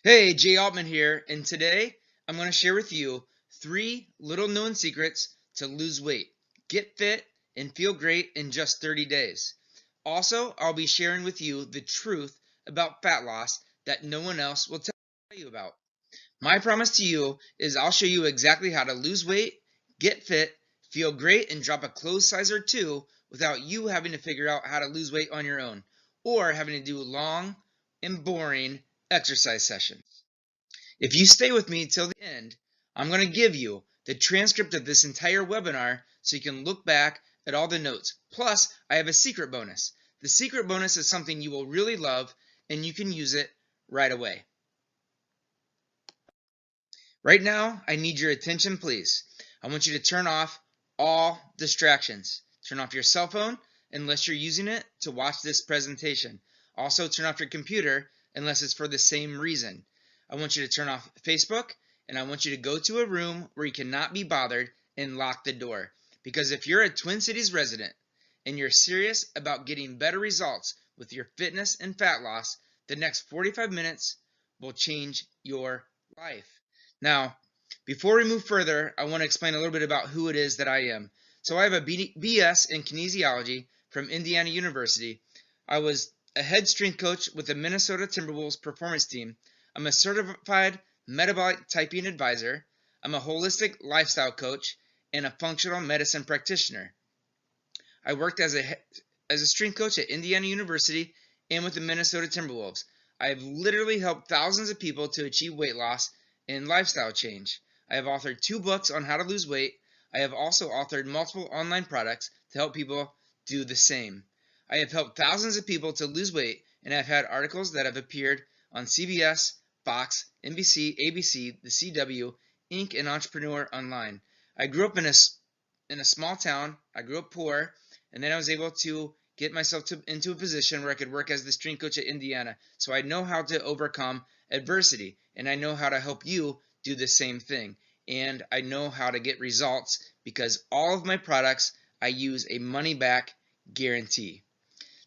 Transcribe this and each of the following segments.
Hey, Jay Altman here, and today I'm going to share with you 3 little-known secrets to lose weight, get fit, and feel great in just 30 days. Also, I'll be sharing with you the truth about fat loss that no one else will tell you about. My promise to you is I'll show you exactly how to lose weight, get fit, feel great, and drop a clothes size or two without you having to figure out how to lose weight on your own or having to do long and boring exercise sessions. If you stay with me till the end, I'm going to give you the transcript of this entire webinar so you can look back at all the notes. Plus, I have a secret bonus. The secret bonus is something you will really love and you can use it right away. Right now, I need your attention, please. I want you to turn off all distractions. Turn off your cell phone unless you're using it to watch this presentation. Also, turn off your computer unless it's for the same reason. I want you to turn off Facebook, and I want you to go to a room where you cannot be bothered and lock the door. Because if you're a Twin Cities resident and you're serious about getting better results with your fitness and fat loss, the next 45 minutes will change your life. Now, before we move further, I want to explain a little bit about who it is that I am. So I have a BS in kinesiology from Indiana University. I was a head strength coach with the Minnesota Timberwolves performance team. I'm a certified metabolic typing advisor. I'm a holistic lifestyle coach and a functional medicine practitioner. I worked as a strength coach at Indiana University and with the Minnesota Timberwolves. I have literally helped thousands of people to achieve weight loss and lifestyle change. I have authored 2 books on how to lose weight. I have also authored multiple online products to help people do the same. I have helped thousands of people to lose weight, and I've had articles that have appeared on CBS, Fox, NBC, ABC, the CW, Inc., and Entrepreneur Online. I grew up in a small town. I grew up poor, and then I was able to get myself into a position where I could work as the strength coach at Indiana. So I know how to overcome adversity, and I know how to help you do the same thing. And I know how to get results because all of my products, I use a money-back guarantee.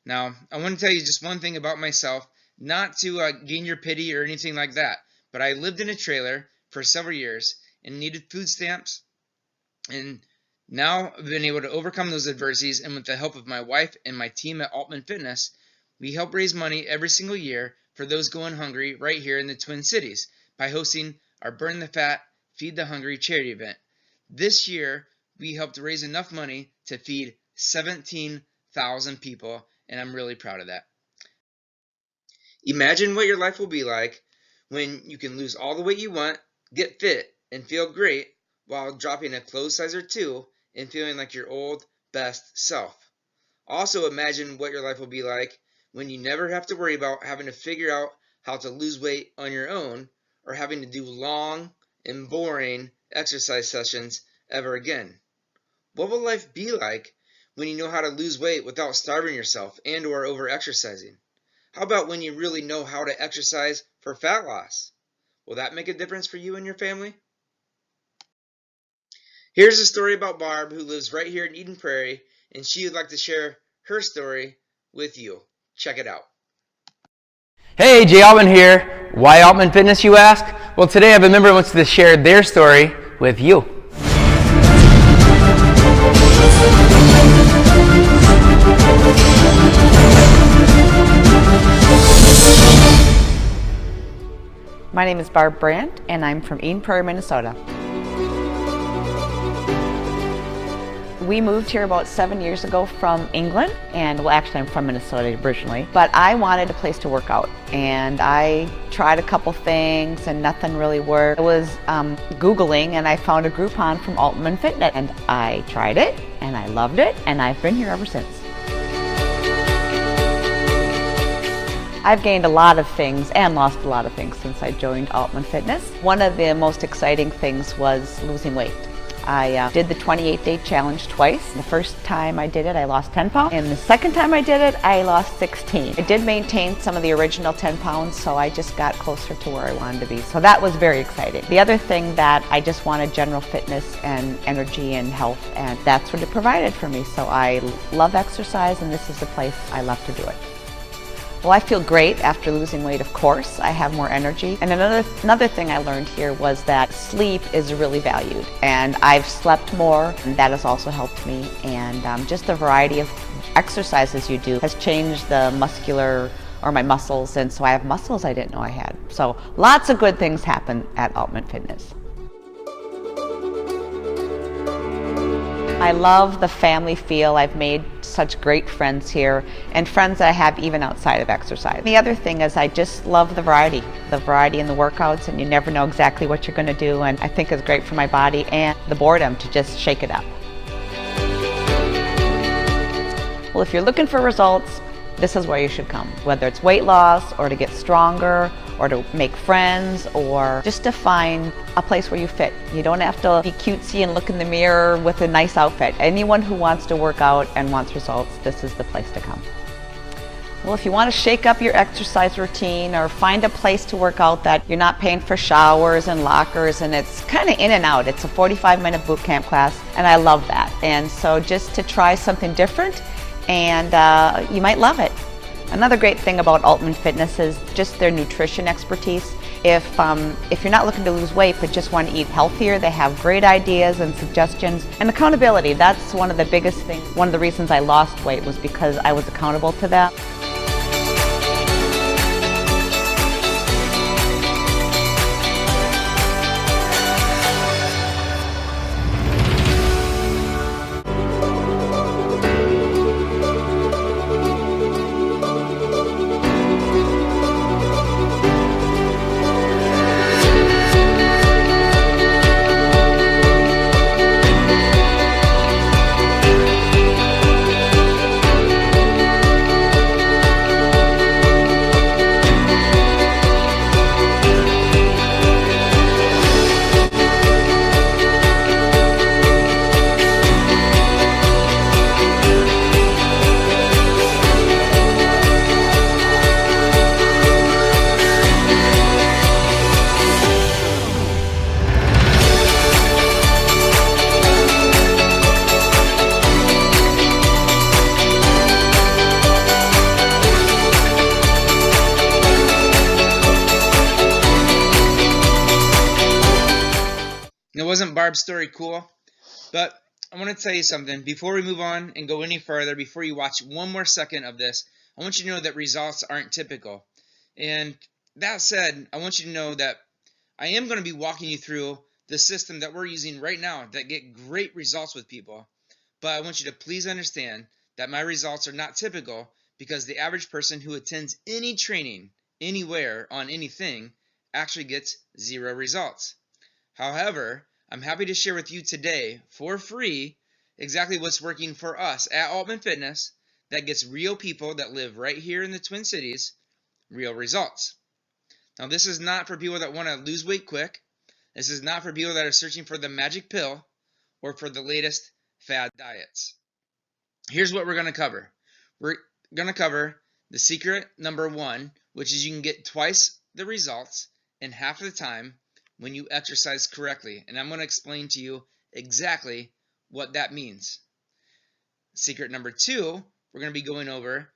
Now, I want to tell you just one thing about myself, not to gain your pity or anything like that, but I lived in a trailer for several years and needed food stamps, and now I've been able to overcome those adversities, and with the help of my wife and my team at Altman Fitness, we help raise money every single year for those going hungry right here in the Twin Cities by hosting our Burn the Fat, Feed the Hungry charity event. This year, we helped raise enough money to feed 17,000 people, and I'm really proud of that. Imagine what your life will be like when you can lose all the weight you want, get fit, and feel great while dropping a clothes size or 2 and feeling like your old best self. Also imagine what your life will be like when you never have to worry about having to figure out how to lose weight on your own or having to do long and boring exercise sessions ever again. What will life be like when you know how to lose weight without starving yourself and or over-exercising? How about when you really know how to exercise for fat loss? Will that make a difference for you and your family? Here's a story about Barb, who lives right here in Eden Prairie, and she would like to share her story with you. Check it out. Hey, Jay Altman here. Why Altman Fitness, you ask? Well, today I have a member who wants to share their story with you. My name is Barb Brandt, and I'm from Eden Prairie, Minnesota. We moved here about 7 years ago from England, and well, actually I'm from Minnesota originally, but I wanted a place to work out, and I tried a couple things and nothing really worked. I was Googling and I found a Groupon from Altman Fitness, and I tried it and I loved it, and I've been here ever since. I've gained a lot of things and lost a lot of things since I joined Altman Fitness. One of the most exciting things was losing weight. I did the 28-day challenge twice. The first time I did it, I lost 10 pounds. And the second time I did it, I lost 16. I did maintain some of the original 10 pounds, so I just got closer to where I wanted to be. So that was very exciting. The other thing that I just wanted general fitness and energy and health, and that's what it provided for me. So I love exercise, and this is the place I love to do it. Well, I feel great after losing weight, of course. I have more energy. And another thing I learned here was that sleep is really valued. And I've slept more, and that has also helped me. And just the variety of exercises you do has changed the muscular or my muscles, and so I have muscles I didn't know I had. So lots of good things happen at Altman Fitness. I love the family feel. I've made such great friends here, and friends that I have even outside of exercise. The other thing is I just love the variety in the workouts, and you never know exactly what you're going to do, and I think it's great for my body and the boredom to just shake it up. Well, if you're looking for results, this is where you should come. Whether it's weight loss or to get stronger or to make friends or just to find a place where you fit. You don't have to be cutesy and look in the mirror with a nice outfit. Anyone who wants to work out and wants results, this is the place to come. Well, if you want to shake up your exercise routine or find a place to work out that you're not paying for showers and lockers and it's kind of in and out. It's a 45-minute boot camp class, and I love that. And so just to try something different, and you might love it. Another great thing about Altman Fitness is just their nutrition expertise. If you're not looking to lose weight but just want to eat healthier, they have great ideas and suggestions. And accountability, that's one of the biggest things. One of the reasons I lost weight was because I was accountable to them. Now, wasn't Barb's story cool? But I want to tell you something. Before we move on and go any further, before you watch one more second of this, I want you to know that results aren't typical. And that said, I want you to know that I am going to be walking you through the system that we're using right now that get great results with people. But I want you to please understand that my results are not typical because the average person who attends any training, anywhere, on anything, actually gets 0 results. However, I'm happy to share with you today, for free, exactly what's working for us at Altman Fitness that gets real people that live right here in the Twin Cities real results. Now, this is not for people that want to lose weight quick. This is not for people that are searching for the magic pill or for the latest fad diets. Here's what we're going to cover. We're going to cover the secret number 1, which is you can get twice the results in half the time when you exercise correctly. And I'm going to explain to you exactly what that means. Secret number 2, we're going to be going over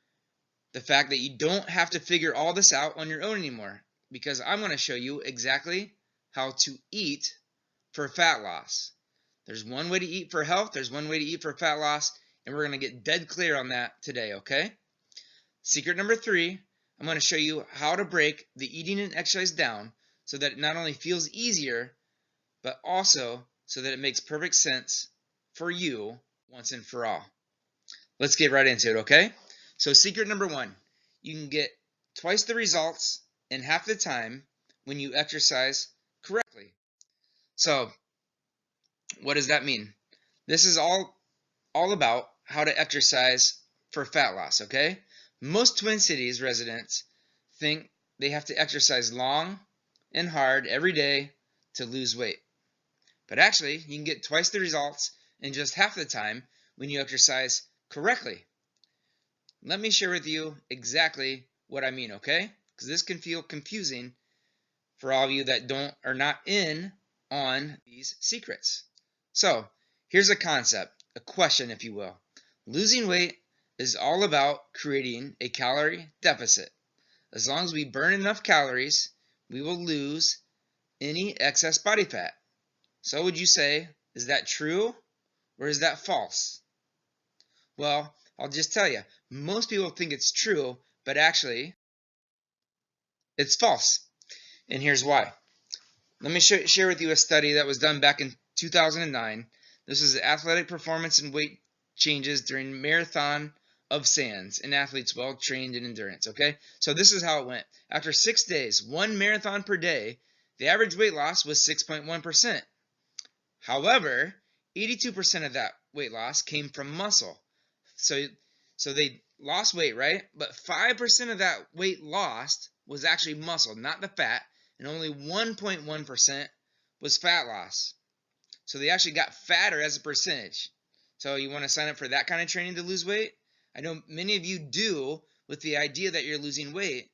the fact that you don't have to figure all this out on your own anymore, because I'm going to show you exactly how to eat for fat loss. There's one way to eat for health, there's one way to eat for fat loss, and we're going to get dead clear on that today, okay? Secret number 3, I'm going to show you how to break the eating and exercise down so that it not only feels easier, but also so that it makes perfect sense for you once and for all. Let's get right into it, okay? So secret number 1, you can get twice the results in half the time when you exercise correctly. So what does that mean? This is all about how to exercise for fat loss, okay? Most Twin Cities residents think they have to exercise long and hard every day to lose weight. But actually, you can get twice the results in just half the time when you exercise correctly. Let me share with you exactly what I mean, okay? Because this can feel confusing for all of you that are not in on these secrets. So, here's a concept, a question if you will. Losing weight is all about creating a calorie deficit. As long as we burn enough calories, we will lose any excess body fat. So would you say, is that true or is that false? Well, I'll just tell you, most people think it's true, but actually, it's false. And here's why. Let me share with you a study that was done back in 2009. This is athletic performance and weight changes during marathon of sands in athletes well trained in endurance. Okay, so this is how it went. After 6 days, 1 marathon per day, the average weight loss was 6.1%. However, 82% of that weight loss came from muscle. So they lost weight, right? But 5% of that weight lost was actually muscle, not the fat, and only 1.1% was fat loss. So they actually got fatter as a percentage. So you want to sign up for that kind of training to lose weight? I know many of you do, with the idea that you're losing weight,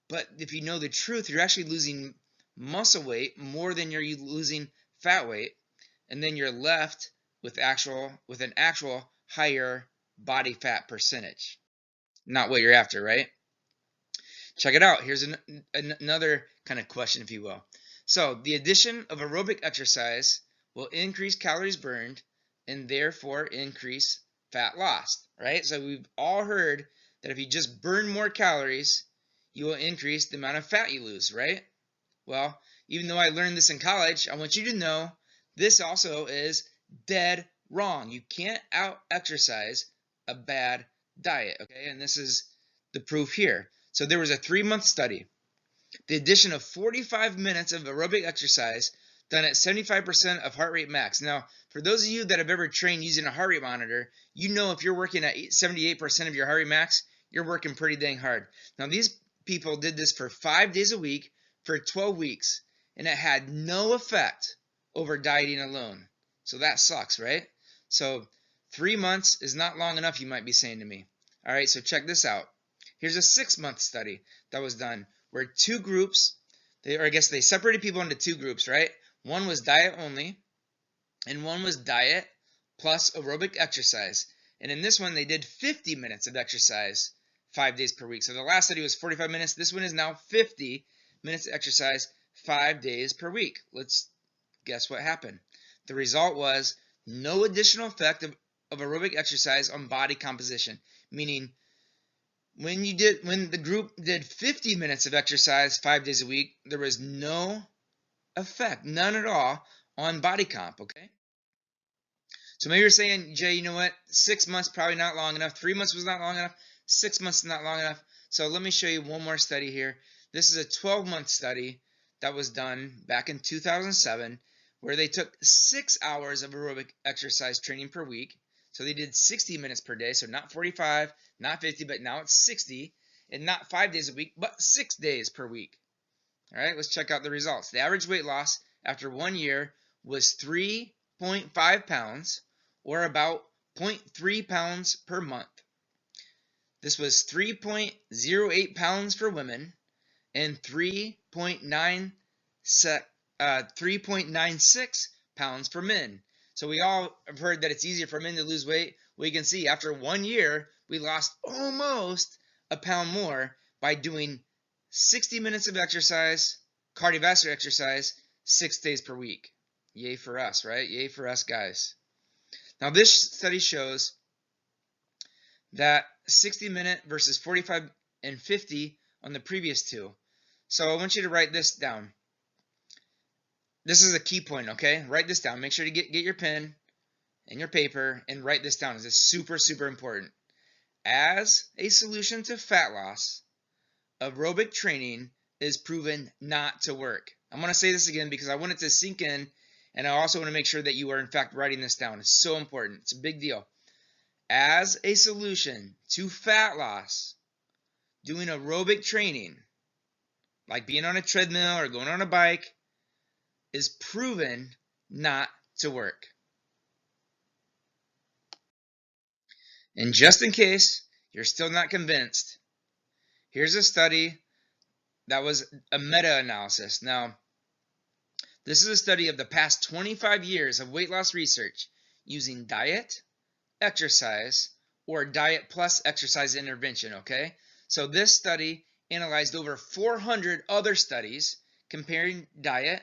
but if you know the truth, you're actually losing muscle weight more than you're losing fat weight, and then you're left with an actual higher body fat percentage. Not what you're after, right? Check it out. Here's another kind of question, if you will. So the addition of aerobic exercise will increase calories burned and therefore increase fat lost, right? So we've all heard that if you just burn more calories, you will increase the amount of fat you lose, right? Well, even though I learned this in college, I want you to know this also is dead wrong. You can't out-exercise a bad diet, okay? And this is the proof here. So there was a 3-month study. The addition of 45 minutes of aerobic exercise done at 75% of heart rate max. Now, for those of you that have ever trained using a heart rate monitor, you know if you're working at 78% of your heart rate max, you're working pretty dang hard. Now, these people did this for 5 days a week for 12 weeks, and it had no effect over dieting alone. So that sucks, right? So 3 months is not long enough, you might be saying to me. All right, so check this out. Here's a 6-month study that was done where 2 groups, they separated people into 2 groups, right? One was diet only, and one was diet plus aerobic exercise. And in this one, they did 50 minutes of exercise 5 days per week. So the last study was 45 minutes. This one is now 50 minutes of exercise 5 days per week. Let's guess what happened. The result was no additional effect of aerobic exercise on body composition, meaning when the group did 50 minutes of exercise 5 days a week, there was no effect, none at all, on body comp, okay? So maybe you're saying, Jay, you know what? 6 months probably not long enough. 3 months was not long enough. 6 months is not long enough. So let me show you one more study here. This is a 12-month study that was done back in 2007 where they took 6 hours of aerobic exercise training per week. So they did 60 minutes per day, so not 45, not 50, but now it's 60, and not 5 days a week, but 6 days per week. All right, let's check out the results. The average weight loss after 1 year was 3.5 pounds, or about 0.3 pounds per month. This was 3.08 pounds for women and 3.96 pounds for men. So we all have heard that it's easier for men to lose weight. We can see after 1 year, we lost almost a pound more by doing 60 minutes of exercise, cardiovascular exercise, 6 days per week. Yay for us, right? Yay for us guys. Now this study shows that 60-minute versus 45 and 50 on the previous 2. So I want you to write this down. This is a key point, okay? Write this down. Make sure to get your pen and your paper and write this down. It's super, super important. As a solution to fat loss, aerobic training is proven not to work. I'm going to say this again because I want it to sink in, and I also want to make sure that you are in fact writing this down. It's so important. It's a big deal. As a solution to fat loss, doing aerobic training, like being on a treadmill or going on a bike, is proven not to work. And just in case you're still not convinced, here's a study that was a meta-analysis. Now, this is a study of the past 25 years of weight loss research using diet, exercise, or diet plus exercise intervention, okay? So this study analyzed over 400 other studies comparing diet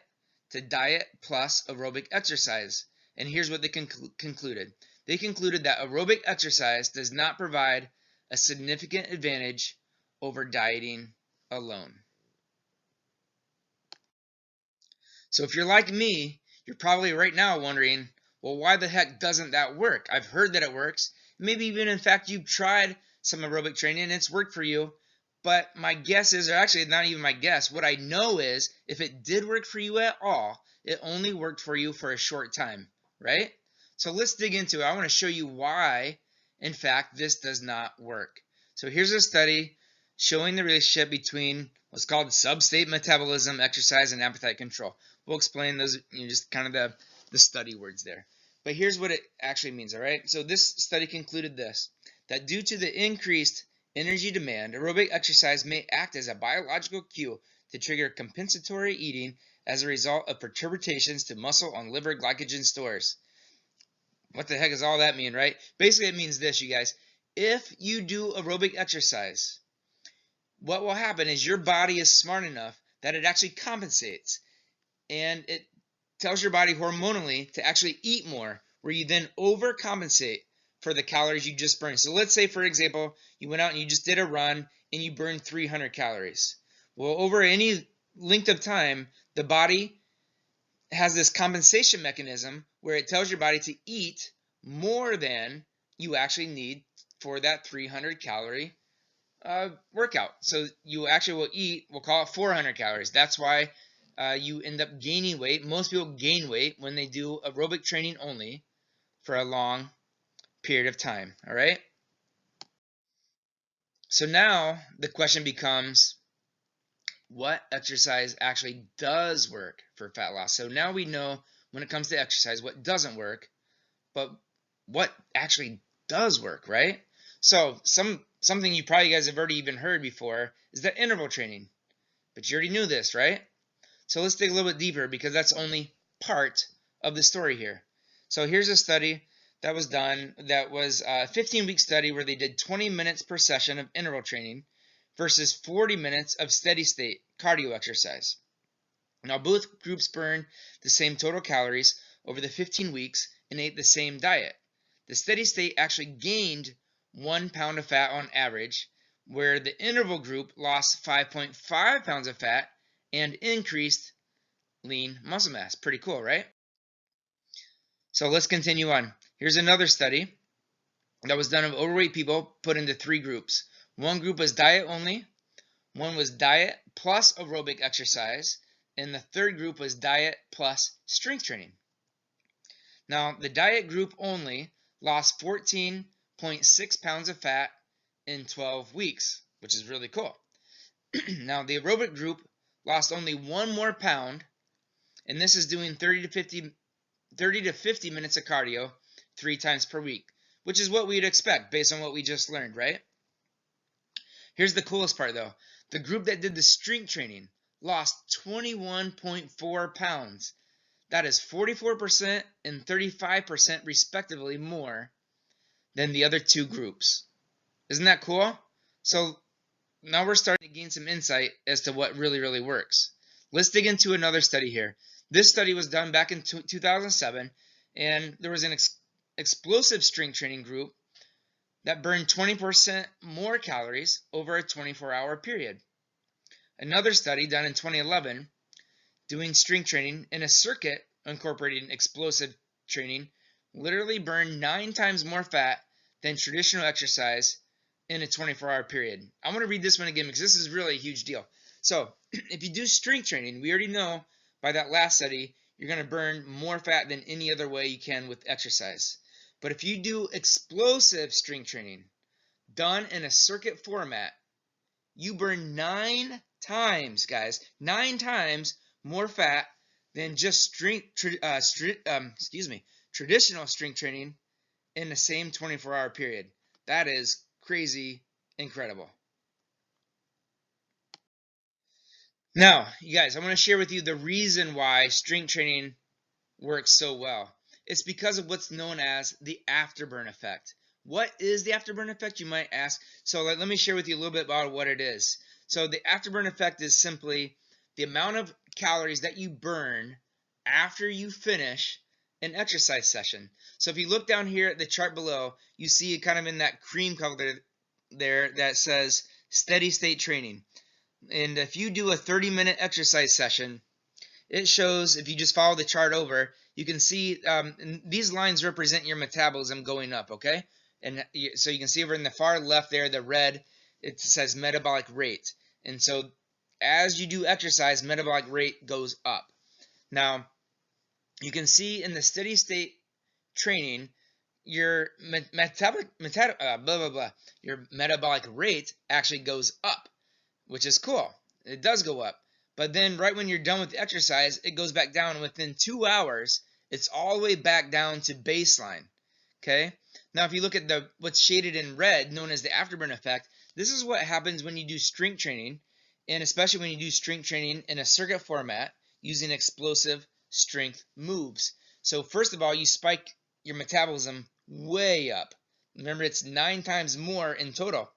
to diet plus aerobic exercise. And here's what they concluded. They concluded that aerobic exercise does not provide a significant advantage over dieting alone. So if you're like me, you're probably right now wondering, well, why the heck doesn't that work? I've heard that it works. Maybe even, in fact, you've tried some aerobic training and it's worked for you. But my guess is, or actually not even my guess, what I know is if it did work for you at all, it only worked for you for a short time, right? So let's dig into it. I want to show you why, in fact, this does not work. So here's a study showing the relationship between what's called sub-state metabolism, exercise, and appetite control. We'll explain those, just kind of the study words there. But here's what it actually means, all right? So this study concluded this, that due to the increased energy demand, aerobic exercise may act as a biological cue to trigger compensatory eating as a result of perturbations to muscle and liver glycogen stores. What the heck does all that mean, right? Basically, it means this, you guys. If you do aerobic exercise, what will happen is your body is smart enough that it actually compensates. And it tells your body hormonally to actually eat more, where you then overcompensate for the calories you just burned. So let's say, for example, you went out and you just did a run and you burned 300 calories. Well, over any length of time, the body has this compensation mechanism where it tells your body to eat more than you actually need for that 300 calorie workout. So you actually will eat, we'll call it 400 calories. That's why you end up gaining weight. Most people gain weight when they do aerobic training only for a long period of time, all right? So now the question becomes, what exercise actually does work for fat loss? So now we know when it comes to exercise what doesn't work, but what actually does work, right? So something you probably guys have already even heard before is that interval training. But you already knew this, right? So let's dig a little bit deeper because that's only part of the story here. So here's a study that was done that was a 15-week study where they did 20 minutes per session of interval training versus 40 minutes of steady-state cardio exercise. Now, both groups burned the same total calories over the 15 weeks and ate the same diet. The steady-state actually gained 1 pound of fat on average, where the interval group lost 5.5 pounds of fat and increased lean muscle mass. Pretty cool, right? So let's continue on. Here's another study that was done of overweight people put into 3 groups. One group was diet only, one was diet plus aerobic exercise, and the third group was diet plus strength training. Now, the diet group only lost 14.6 pounds of fat in 12 weeks, which is really cool. Now, the aerobic group lost only 1 more pound, and this is doing 30 to 50 minutes of cardio 3 times per week, which is what we'd expect based on what we just learned, right? Here's the coolest part, though. The group that did the strength training lost 21.4 pounds. That is 44% and 35% respectively more than the other 2 groups. Isn't that cool? So now we're starting to gain some insight as to what really works. Let's dig into another study here. This study was done back in 2007, and there was an explosive strength training group that burned 20% more calories over a 24-hour period. Another study done in 2011, doing strength training in a circuit incorporating explosive training, literally burned 9 times more fat than traditional exercise in a 24-hour period. I want to read this one again because this is really a huge deal. So if you do strength training, we already know by that last study, you're going to burn more fat than any other way you can with exercise. But if you do explosive strength training done in a circuit format, you burn 9 times, guys, 9 times more fat than just traditional strength training in the same 24-hour period. That is crazy incredible. Now, you guys, I want to share with you the reason why strength training works so well. It's because of what's known as the afterburn effect. What is the afterburn effect, you might ask? So let me share with you a little bit about what it is. So the afterburn effect is simply the amount of calories that you burn after you finish an exercise session. So if you look down here at the chart below, you see kind of in that cream color there that says steady state training. And if you do a 30-minute exercise session, it shows, if you just follow the chart over, you can see these lines represent your metabolism going up, okay? And so you can see over in the far left there, the red, it says metabolic rate. And so as you do exercise, metabolic rate goes up. Now, you can see in the steady state training, your your metabolic rate actually goes up, which is cool. It does go up. But then right when you're done with the exercise, it goes back down. Within 2 hours, it's all the way back down to baseline. Okay? Now, if you look at what's shaded in red, known as the afterburn effect, this is what happens when you do strength training, and especially when you do strength training in a circuit format using explosive strength moves. So first of all, you spike your metabolism way up. Remember, it's 9 times more in total.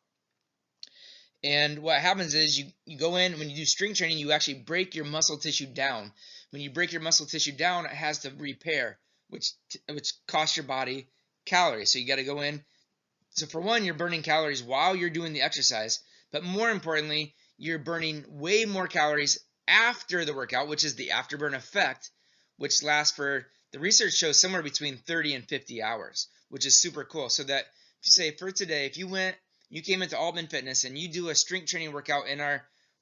And what happens is you go in, when you do strength training, you actually break your muscle tissue down. When you break your muscle tissue down, it has to repair, which costs your body calories. So you got to go in. So for one, you're burning calories while you're doing the exercise. But more importantly, you're burning way more calories after the workout, which is the afterburn effect, which lasts for, the research shows, somewhere between 30 and 50 hours, which is super cool. So that, if you say for today, if you came into Altman Fitness and you do a strength training workout in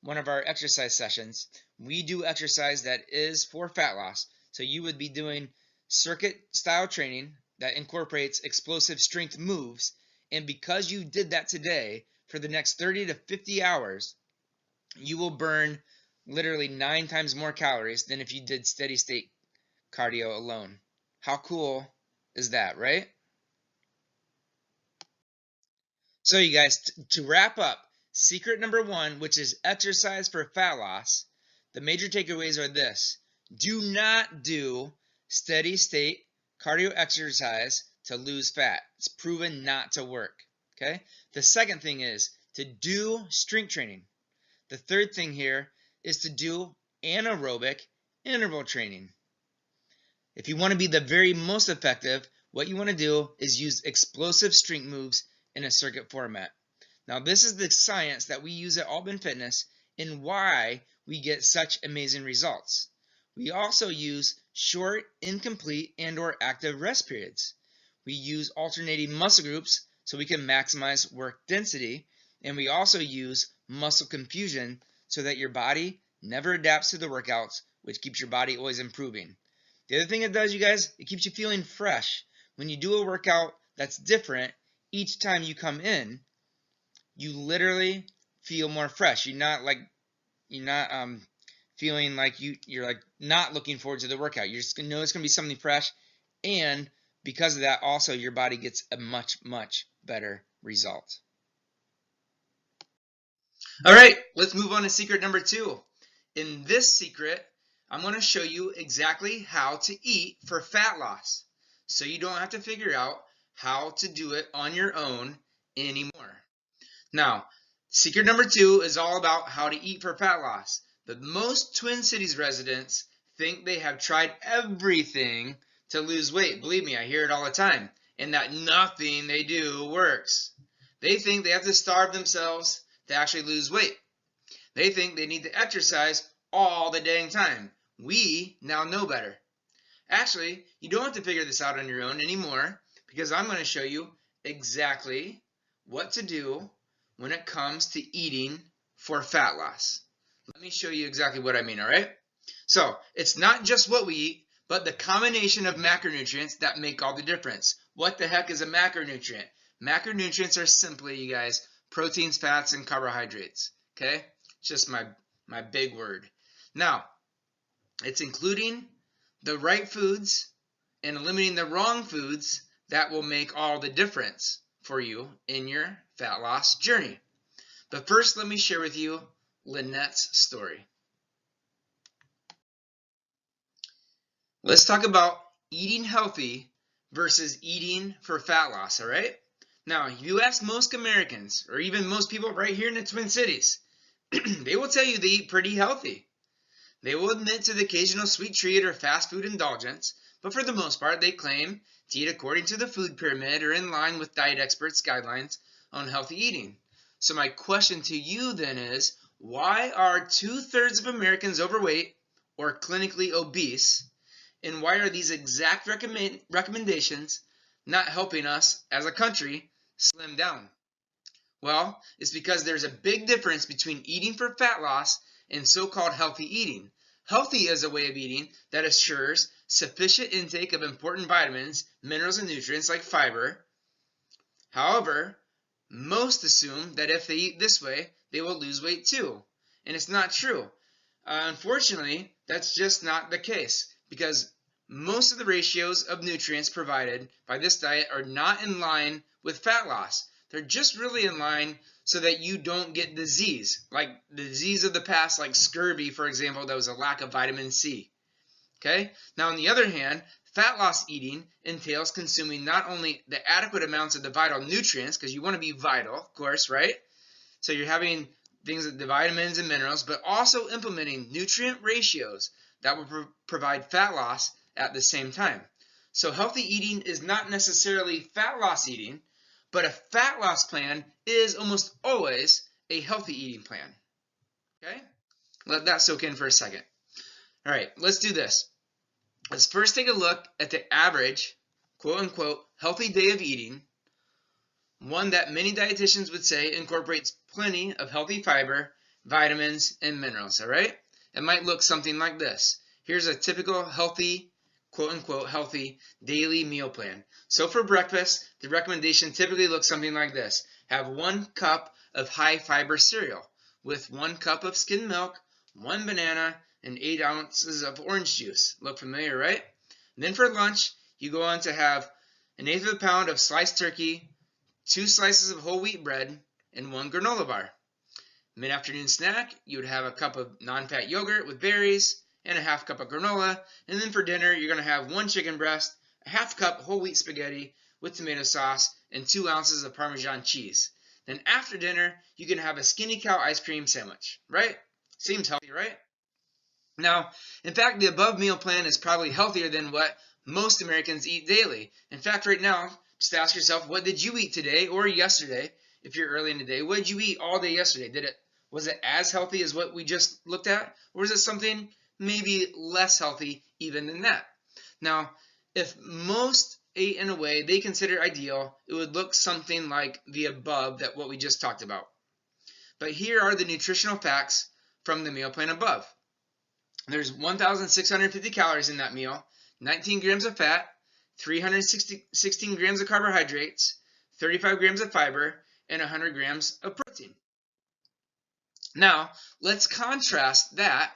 one of our exercise sessions, we do exercise that is for fat loss. So you would be doing circuit style training that incorporates explosive strength moves. And because you did that today, for the next 30 to 50 hours, you will burn literally 9 times more calories than if you did steady state cardio alone. How cool is that, right? So you guys, to wrap up, secret number 1, which is exercise for fat loss, the major takeaways are this: do not do steady state cardio exercise to lose fat. It's proven not to work. Okay. The second thing is to do strength training. The third thing here is to do anaerobic interval training. If you want to be the very most effective, what you want to do is use explosive strength moves in a circuit format. Now, this is the science that we use at Altman Fitness and why we get such amazing results. We also use short, incomplete, and/or active rest periods. We use alternating muscle groups so we can maximize work density, and we also use muscle confusion so that your body never adapts to the workouts, which keeps your body always improving. The other thing it does, you guys, it keeps you feeling fresh. When you do a workout that's different, each time you come in, you literally feel more fresh. You're not feeling like you're like not looking forward to the workout. You're just gonna know it's gonna be something fresh, and because of that, also your body gets a much better result. All right, let's move on to secret number 2. In this secret, I'm going to show you exactly how to eat for fat loss, so you don't have to figure out how to do it on your own anymore. Now, secret number 2 is all about how to eat for fat loss. But most Twin Cities residents think they have tried everything to lose weight. Believe me, I hear it all the time. And that nothing they do works. They think they have to starve themselves to actually lose weight. They think they need to exercise all the dang time. We now know better. Actually, you don't have to figure this out on your own anymore, because I'm going to show you exactly what to do when it comes to eating for fat loss. Let me show you exactly what I mean, all right? So, it's not just what we eat, but the combination of macronutrients that make all the difference. What the heck is a macronutrient? Macronutrients are simply, you guys, proteins, fats, and carbohydrates, okay? It's just my big word. Now, it's including the right foods and eliminating the wrong foods that will make all the difference for you in your fat loss journey. But first, let me share with you Lynette's story. Let's talk about eating healthy versus eating for fat loss, all right? Now, if you ask most Americans, or even most people right here in the Twin Cities, they will tell you they eat pretty healthy. They will admit to the occasional sweet treat or fast food indulgence, but for the most part, they claim to eat according to the food pyramid or in line with diet experts' guidelines on healthy eating. So my question to you then is, why are 2/3 of Americans overweight or clinically obese? And why are these exact recommendations not helping us as a country slim down? Well, it's because there's a big difference between eating for fat loss and so-called healthy eating. Healthy is a way of eating that assures sufficient intake of important vitamins, minerals, and nutrients like fiber. However, most assume that if they eat this way, they will lose weight too. And it's not true. Unfortunately, that's just not the case because most of the ratios of nutrients provided by this diet are not in line with fat loss. They're just really in line so that you don't get disease, like the disease of the past, like scurvy, for example, that was a lack of vitamin C. Okay? Now, on the other hand, fat loss eating entails consuming not only the adequate amounts of the vital nutrients, because you want to be vital, of course, right? So you're having things like the vitamins and minerals, but also implementing nutrient ratios that will provide fat loss at the same time. So healthy eating is not necessarily fat loss eating, but a fat loss plan is almost always a healthy eating plan. Okay? Let that soak in for a second. All right, let's do this. Let's first take a look at the average, quote-unquote, healthy day of eating, one that many dietitians would say incorporates plenty of healthy fiber, vitamins, and minerals, all right? It might look something like this. Here's a typical healthy, quote-unquote, healthy daily meal plan. So for breakfast, the recommendation typically looks something like this. Have 1 cup of high-fiber cereal with 1 cup of skimmed milk, 1 banana, and 8 ounces of orange juice. Look familiar, right? And then for lunch, you go on to have 1/8 of a pound of sliced turkey, 2 slices of whole wheat bread, and 1 granola bar. Mid-afternoon snack, you would have a cup of non-fat yogurt with berries and a 1/2 cup of granola. And then for dinner, you're going to have 1 chicken breast, a 1/2 cup whole wheat spaghetti with tomato sauce, and 2 ounces of Parmesan cheese. Then after dinner, you can have a Skinny Cow ice cream sandwich, right? Seems healthy, right? Now, in fact, the above meal plan is probably healthier than what most Americans eat daily. In fact, right now, just ask yourself, what did you eat today or yesterday? If you're early in the day, what did you eat all day yesterday? Was it as healthy as what we just looked at? Or was it something maybe less healthy even than that? Now, if most ate in a way they consider ideal, it would look something like the above that what we just talked about. But here are the nutritional facts from the meal plan above. There's 1,650 calories in that meal, 19 grams of fat, 316 grams of carbohydrates, 35 grams of fiber, and 100 grams of protein. Now, let's contrast that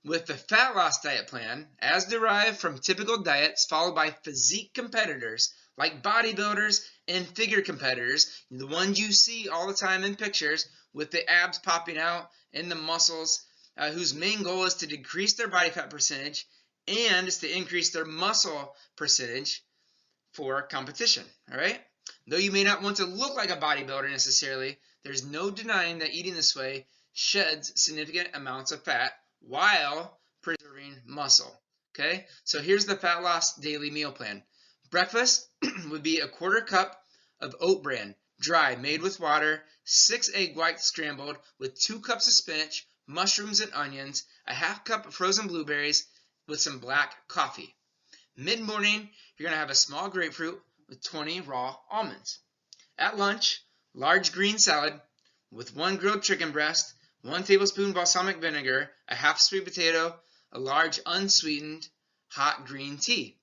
with the fat loss diet plan as derived from typical diets followed by physique competitors like bodybuilders and figure competitors, the ones you see all the time in pictures with the abs popping out and the muscles, whose main goal is to decrease their body fat percentage and is to increase their muscle percentage for competition, all right? Though you may not want to look like a bodybuilder necessarily, there's no denying that eating this way sheds significant amounts of fat while preserving muscle, okay? So here's the fat loss daily meal plan. Breakfast would be a 1/4 cup of oat bran, dry, made with water, 6 egg whites scrambled with 2 cups of spinach, mushrooms and onions, a 1/2 cup of frozen blueberries with some black coffee. Mid-morning, you're going to have a small grapefruit with 20 raw almonds. At lunch, large green salad with 1 grilled chicken breast, 1 tablespoon balsamic vinegar, a 1/2 sweet potato, a large unsweetened hot green tea.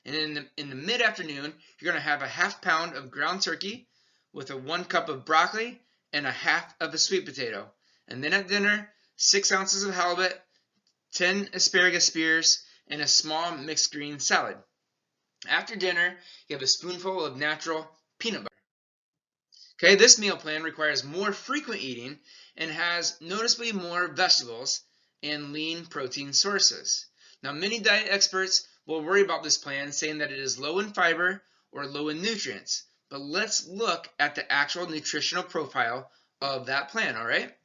And in the mid-afternoon, you're going to have a 1/2 pound of ground turkey with a 1 cup of broccoli and a 1/2 of a sweet potato. And then at dinner, 6 ounces of halibut, 10 asparagus spears, and a small mixed green salad. After dinner, you have a spoonful of natural peanut butter. Okay, this meal plan requires more frequent eating and has noticeably more vegetables and lean protein sources. Now, many diet experts will worry about this plan, saying that it is low in fiber or low in nutrients. But let's look at the actual nutritional profile of that plan, all right?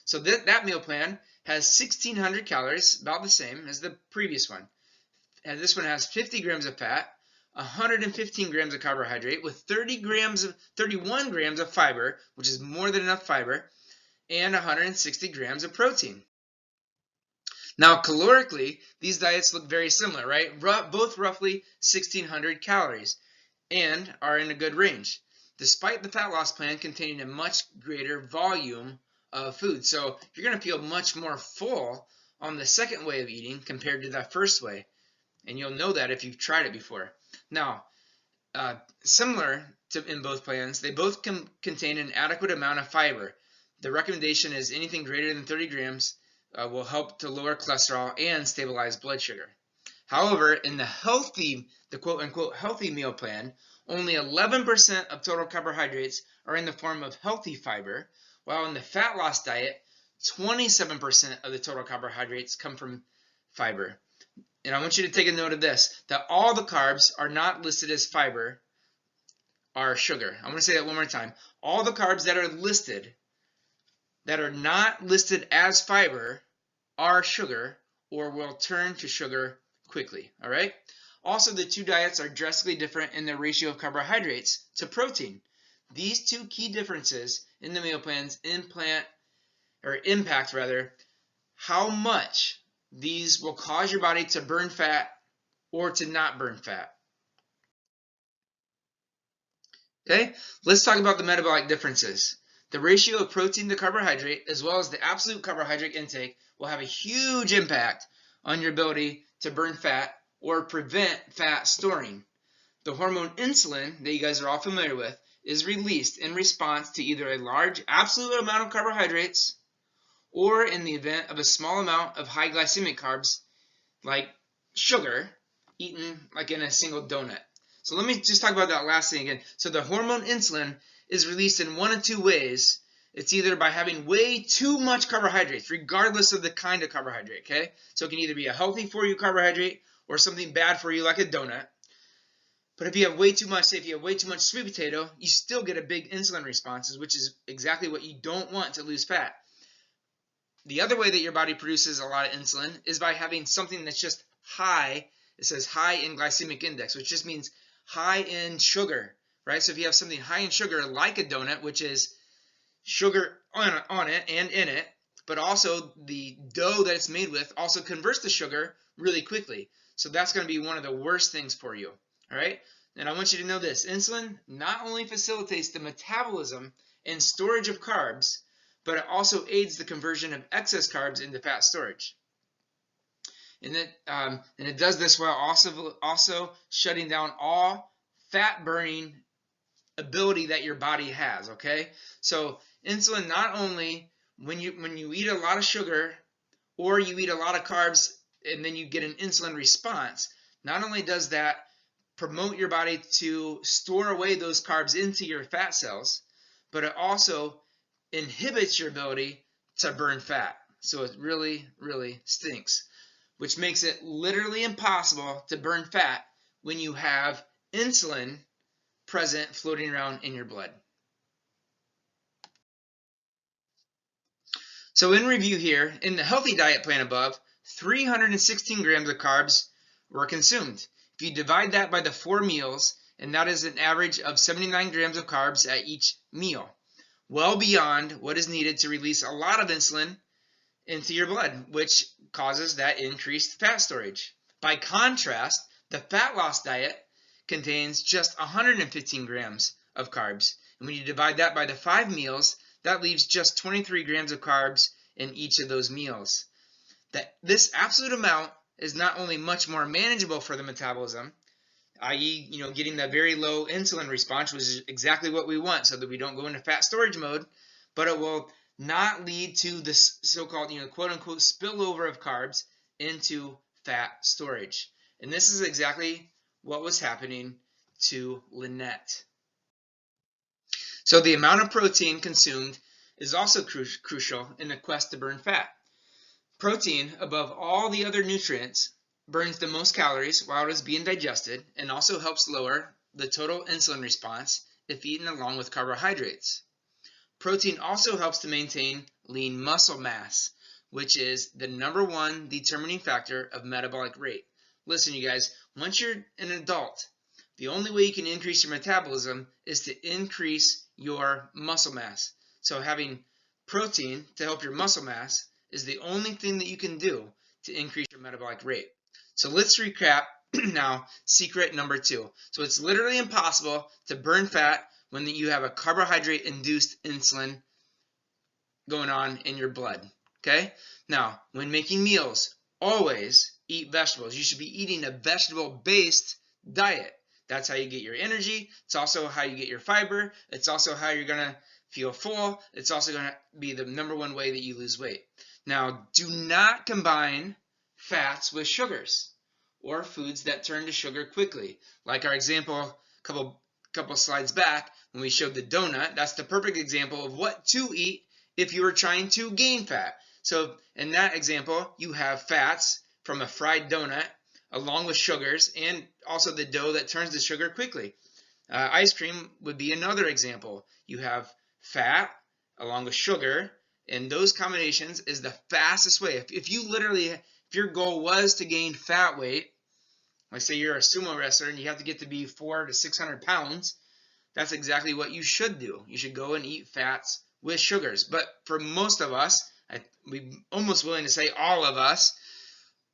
So that meal plan has 1,600 calories, about the same as the previous one. And this one has 50 grams of fat, 115 grams of carbohydrate, with 31 grams of fiber, which is more than enough fiber, and 160 grams of protein. Now, calorically, these diets look very similar, right? Both roughly 1,600 calories and are in a good range, despite the fat loss plan containing a much greater volume of food. So you're going to feel much more full on the second way of eating compared to that first way. And you'll know that if you've tried it before. Now, similar to in both plans, they both contain an adequate amount of fiber. The recommendation is anything greater than 30 grams will help to lower cholesterol and stabilize blood sugar. However, in the quote-unquote healthy meal plan, only 11% of total carbohydrates are in the form of healthy fiber, while in the fat loss diet, 27% of the total carbohydrates come from fiber. And I want you to take a note of this, that all the carbs are not listed as fiber are sugar. I'm going to say that one more time. All the carbs that are listed that are not listed as fiber are sugar or will turn to sugar quickly. All right? Also, the two diets are drastically different in their ratio of carbohydrates to protein. These two key differences in the meal plans impact how much these will cause your body to burn fat or to not burn fat. Okay, let's talk about the metabolic differences. The ratio of protein to carbohydrate, as well as the absolute carbohydrate intake, will have a huge impact on your ability to burn fat or prevent fat storing. The hormone insulin, that you guys are all familiar with, is released in response to either a large absolute amount of carbohydrates or in the event of a small amount of high glycemic carbs like sugar eaten like in a single donut. So let me just talk about that last thing again. So the hormone insulin is released in one of two ways. It's either by having way too much carbohydrates, regardless of the kind of carbohydrate, okay? So it can either be a healthy for you carbohydrate or something bad for you like a donut. But if you have way too much, say if you have way too much sweet potato, you still get a big insulin response, which is exactly what you don't want to lose fat. The other way that your body produces a lot of insulin is by having something that's just high. It says high in glycemic index, which just means high in sugar, right? So if you have something high in sugar like a donut, which is sugar on it and in it, but also the dough that it's made with also converts to sugar really quickly. So that's going to be one of the worst things for you, all right? And I want you to know this. Insulin not only facilitates the metabolism and storage of carbs, but it also aids the conversion of excess carbs into fat storage. And it does this while also shutting down all fat burning ability that your body has, okay? So insulin not only when you eat a lot of sugar or you eat a lot of carbs and then you get an insulin response, not only does that promote your body to store away those carbs into your fat cells, but it also inhibits your ability to burn fat. So it really, really stinks, which makes it literally impossible to burn fat when you have insulin present floating around in your blood. So in review here, in the healthy diet plan above, 316 grams of carbs were consumed. If you divide that by the 4 meals, and that is an average of 79 grams of carbs at each meal, well beyond what is needed to release a lot of insulin into your blood, which causes that increased fat storage. By contrast, the fat loss diet contains just 115 grams of carbs. And when you divide that by the 5 meals, that leaves just 23 grams of carbs in each of those meals. This absolute amount is not only much more manageable for the metabolism, i.e., getting that very low insulin response, which is exactly what we want so that we don't go into fat storage mode, but it will not lead to this so-called, quote-unquote spillover of carbs into fat storage. And this is exactly what was happening to Lynette. So the amount of protein consumed is also crucial in the quest to burn fat. Protein, above all the other nutrients, burns the most calories while it is being digested and also helps lower the total insulin response if eaten along with carbohydrates. Protein also helps to maintain lean muscle mass, which is the #1 determining factor of metabolic rate. Listen, you guys, once you're an adult, the only way you can increase your metabolism is to increase your muscle mass. So having protein to help your muscle mass is the only thing that you can do to increase your metabolic rate. So let's recap now secret number 2. So it's literally impossible to burn fat when you have a carbohydrate-induced insulin going on in your blood. Okay? Now, when making meals, always eat vegetables. You should be eating a vegetable-based diet. That's how you get your energy. It's also how you get your fiber. It's also how you're going to feel full. It's also going to be the #1 way that you lose weight. Now, do not combine fats with sugars or foods that turn to sugar quickly. Like our example a couple slides back when we showed the donut. That's the perfect example of what to eat if you were trying to gain fat. So in that example, you have fats from a fried donut along with sugars and also the dough that turns to sugar quickly. Ice cream would be another example. You have fat along with sugar, and those combinations is the fastest way. If your goal was to gain fat weight, like say you're a sumo wrestler and you have to get to be 400 to 600 pounds, that's exactly what you should do. You should go and eat fats with sugars. But for most of us, we're almost willing to say all of us,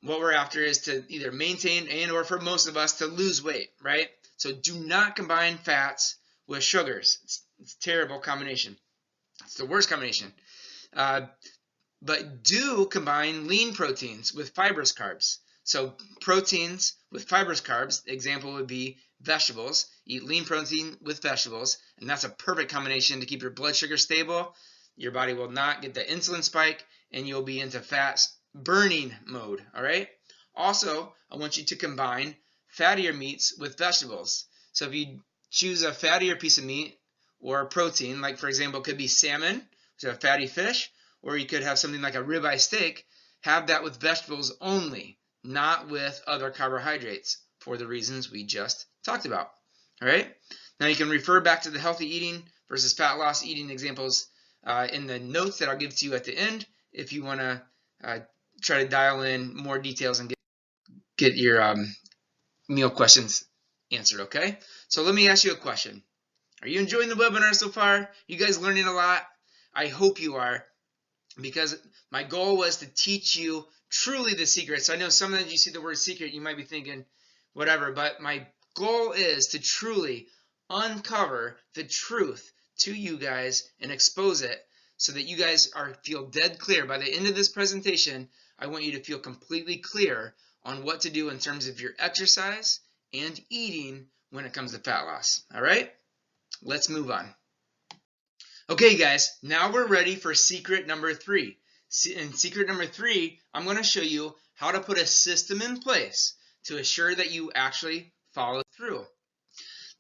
what we're after is to either maintain and or for most of us to lose weight, right? So do not combine fats with sugars. It's a terrible combination. It's the worst combination. But do combine lean proteins with fibrous carbs. So proteins with fibrous carbs, example would be vegetables. Eat lean protein with vegetables, and that's a perfect combination to keep your blood sugar stable. Your body will not get the insulin spike, and you'll be into fat burning mode, all right? Also, I want you to combine fattier meats with vegetables. So if you choose a fattier piece of meat or a protein, like for example, it could be salmon, which is a fatty fish, or you could have something like a ribeye steak, have that with vegetables only, not with other carbohydrates for the reasons we just talked about. All right? Now you can refer back to the healthy eating versus fat loss eating examples in the notes that I'll give to you at the end if you want to try to dial in more details and get your meal questions answered, okay? So let me ask you a question. Are you enjoying the webinar so far? You guys learning a lot? I hope you are, because my goal was to teach you truly the secret. So I know sometimes you see the word secret, you might be thinking whatever, but my goal is to truly uncover the truth to you guys and expose it so that you guys feel dead clear. By the end of this presentation, I want you to feel completely clear on what to do in terms of your exercise and eating when it comes to fat loss. All right? Let's move on. Okay, guys, now we're ready for secret number 3. In secret number 3, I'm going to show you how to put a system in place to assure that you actually follow through.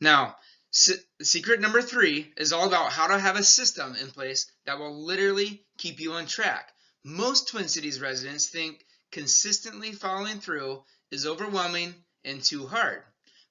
Now, secret number 3 is all about how to have a system in place that will literally keep you on track. Most Twin Cities residents think consistently following through is overwhelming and too hard.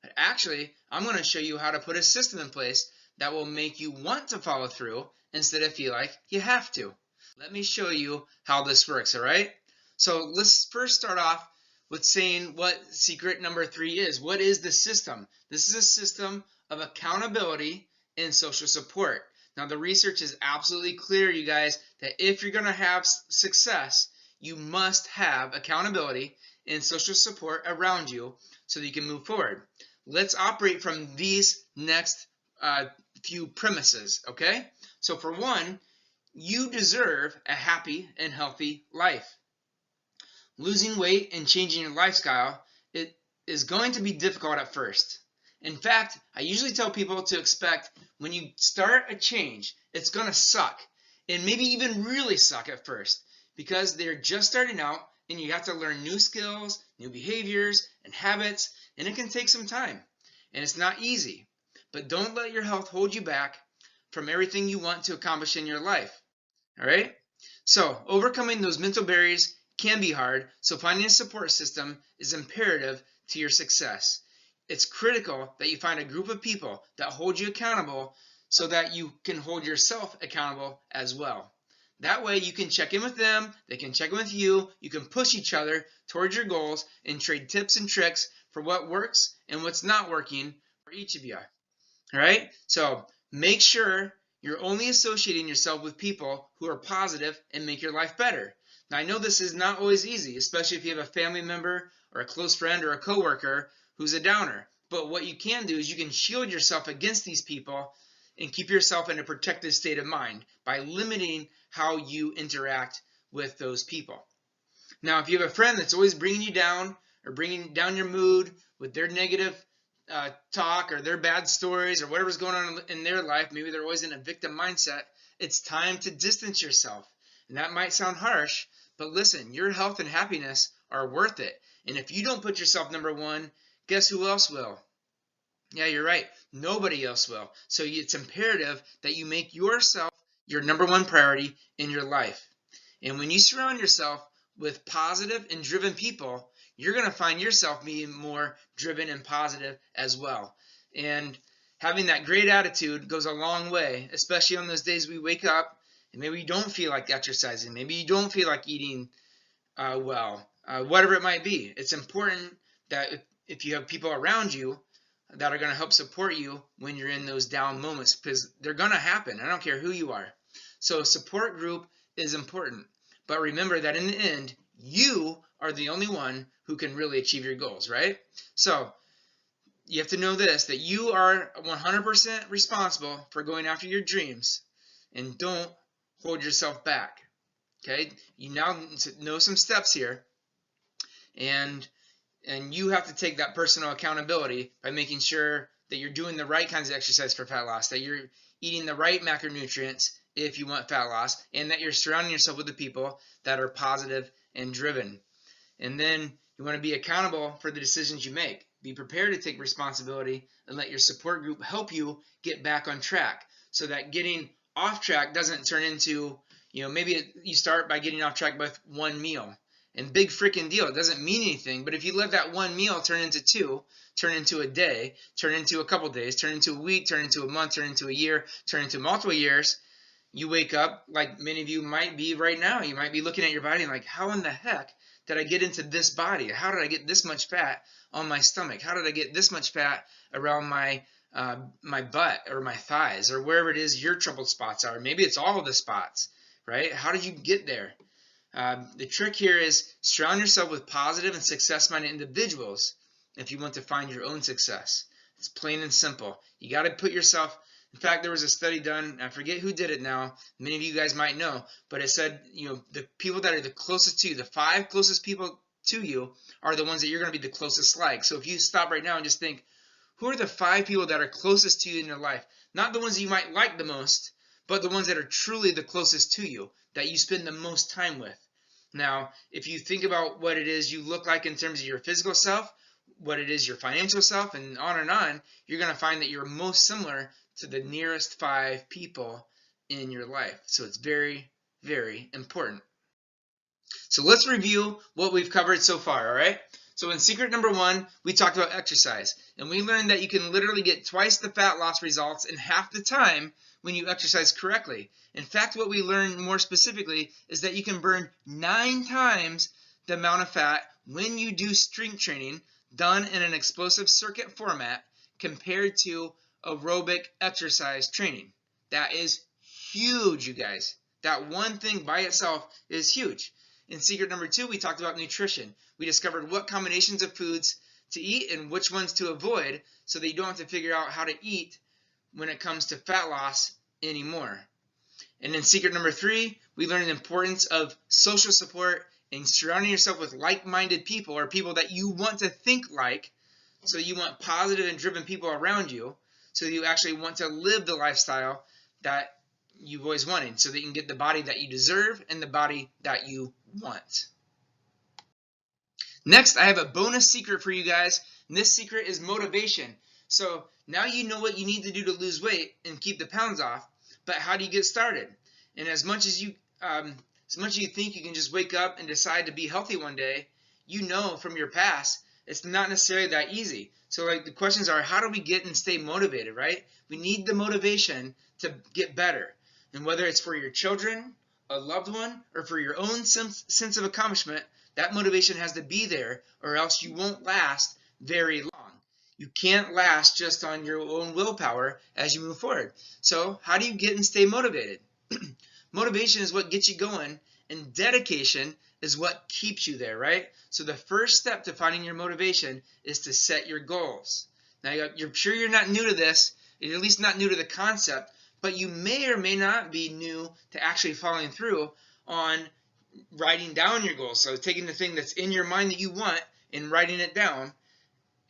But actually, I'm going to show you how to put a system in place that will make you want to follow through instead of feel like you have to. Let me show you how this works, all right? So let's first start off with saying what secret number 3 is. What is the system? This is a system of accountability and social support. Now, the research is absolutely clear, you guys, that if you're going to have success, you must have accountability and social support around you so that you can move forward. Let's operate from these next few premises, okay? So for one, you deserve a happy and healthy life. Losing weight and changing your lifestyle, it is going to be difficult at first. In fact, I usually tell people to expect when you start a change, it's going to suck, and maybe even really suck at first, because they're just starting out and you have to learn new skills, new behaviors, and habits, and it can take some time, and it's not easy. But don't let your health hold you back from everything you want to accomplish in your life. All right? So, overcoming those mental barriers can be hard, so finding a support system is imperative to your success. It's critical that you find a group of people that hold you accountable so that you can hold yourself accountable as well. That way you can check in with them, they can check in with you, you can push each other towards your goals and trade tips and tricks for what works and what's not working for each of you. All right? So make sure you're only associating yourself with people who are positive and make your life better. Now, I know this is not always easy, especially if you have a family member or a close friend or a coworker who's a downer. But what you can do is you can shield yourself against these people and keep yourself in a protective state of mind by limiting how you interact with those people. Now, if you have a friend that's always bringing you down or bringing down your mood with their negative talk or their bad stories or whatever's going on in their life, maybe they're always in a victim mindset, it's time to distance yourself. And that might sound harsh, but listen, your health and happiness are worth it. And if you don't put yourself number one, guess who else will? Yeah, you're right. Nobody else will. So it's imperative that you make yourself your number one priority in your life. And when you surround yourself with positive and driven people, you're going to find yourself being more driven and positive as well. And having that great attitude goes a long way, especially on those days we wake up and maybe you don't feel like exercising, maybe you don't feel like eating whatever it might be. It's important that if you have people around you that are going to help support you when you're in those down moments, because they're going to happen. I don't care who you are. So a support group is important. But remember that in the end, you are the only one who can really achieve your goals, right? So you have to know this, that you are 100% responsible for going after your dreams, and don't hold yourself back. Okay? You now know some steps here, and you have to take that personal accountability by making sure that you're doing the right kinds of exercise for fat loss, that you're eating the right macronutrients if you want fat loss, and that you're surrounding yourself with the people that are positive and driven. And then you want to be accountable for the decisions you make. Be prepared to take responsibility and let your support group help you get back on track, so that getting off track doesn't turn into, maybe you start by getting off track with one meal. And big freaking deal. It doesn't mean anything, but if you let that one meal turn into two, turn into a day, turn into a couple days, turn into a week, turn into a month, turn into a year, turn into multiple years, you wake up like many of you might be right now. You might be looking at your body and like, how in the heck did I get into this body? How did I get this much fat on my stomach? How did I get this much fat around my butt or my thighs or wherever it is your troubled spots are? Maybe it's all of the spots, right? How did you get there? The trick here is surround yourself with positive and success-minded individuals if you want to find your own success. It's plain and simple. You got to put yourself. In fact, there was a study done, I forget who did it now, many of you guys might know, but it said, the people that are the closest to you, the 5 closest people to you are the ones that you're going to be the closest like. So if you stop right now and just think, who are the 5 people that are closest to you in your life? Not the ones that you might like the most, but the ones that are truly the closest to you, that you spend the most time with. Now, if you think about what it is you look like in terms of your physical self, what it is your financial self, and on, you're going to find that you're most similar to the nearest 5 people in your life. So it's very, very important. So let's review what we've covered so far, all right? So in secret number 1, we talked about exercise. And we learned that you can literally get twice the fat loss results in half the time when you exercise correctly. In fact, what we learned more specifically is that you can burn 9 times the amount of fat when you do strength training done in an explosive circuit format compared to aerobic exercise training. That is huge, you guys. That one thing by itself is huge. In secret number 2, we talked about nutrition. We discovered what combinations of foods to eat and which ones to avoid so that you don't have to figure out how to eat when it comes to fat loss anymore. And in secret number 3, we learned the importance of social support and surrounding yourself with like-minded people, or people that you want to think like. So you want positive and driven people around you, so you actually want to live the lifestyle that you've always wanted, so that you can get the body that you deserve and the body that you want. Next, I have a bonus secret for you guys, and this secret is motivation. So now you know what you need to do to lose weight and keep the pounds off, but how do you get started? And as much as you think you can just wake up and decide to be healthy one day, you know from your past, it's not necessarily that easy. So like the questions are, how do we get and stay motivated, right? We need the motivation to get better. And whether it's for your children, a loved one, or for your own sense of accomplishment, that motivation has to be there, or else you won't last very long. You can't last just on your own willpower as you move forward. So how do you get and stay motivated? Motivation is what gets you going, and dedication is what keeps you there, right? So the first step to finding your motivation is to set your goals. Now, you're sure you're not new to this, you're at least not new to the concept, but you may or may not be new to actually following through on writing down your goals. So taking the thing that's in your mind that you want and writing it down,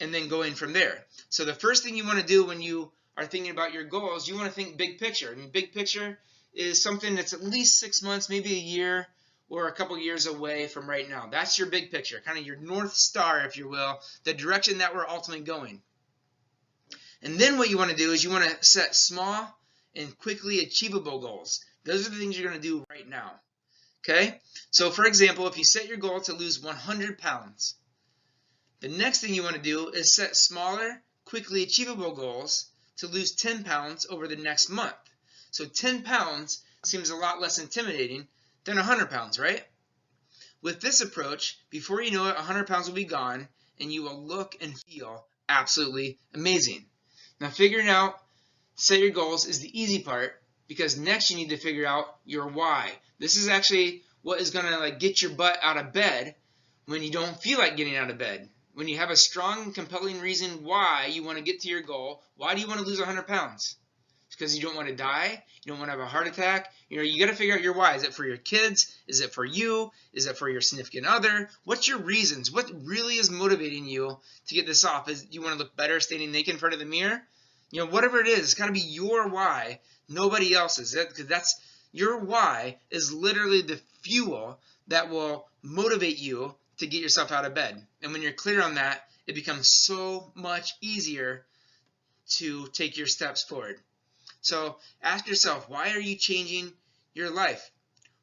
and then going from there. So the first thing you want to do when you are thinking about your goals, you want to think big picture. And big picture is something that's at least 6 months, maybe a year, or a couple years away from right now. That's your big picture, kind of your North Star, if you will, the direction that we're ultimately going. And then what you want to do is you want to set small and quickly achievable goals. Those are the things you're going to do right now. Okay? So for example, if you set your goal to lose 100 pounds, the next thing you want to do is set smaller, quickly achievable goals to lose 10 pounds over the next month. So 10 pounds seems a lot less intimidating than 100 pounds, right? With this approach, before you know it, 100 pounds will be gone, and you will look and feel absolutely amazing. Now, figuring out, set your goals is the easy part, because next you need to figure out your why. This is actually what is going to get your butt out of bed when you don't feel like getting out of bed. When you have a strong and compelling reason why you want to get to your goal, why do you want to lose 100 pounds? It's because you don't want to die, you don't want to have a heart attack. You got to figure out your why. Is it for your kids? Is it for you? Is it for your significant other? What's your reasons? What really is motivating you to get this off? Is you want to look better standing naked in front of the mirror? Whatever it is, it's got to be your why, nobody else's. Because that's your why is literally the fuel that will motivate you to get yourself out of bed. And when you're clear on that, it becomes so much easier to take your steps forward. So ask yourself, why are you changing your life?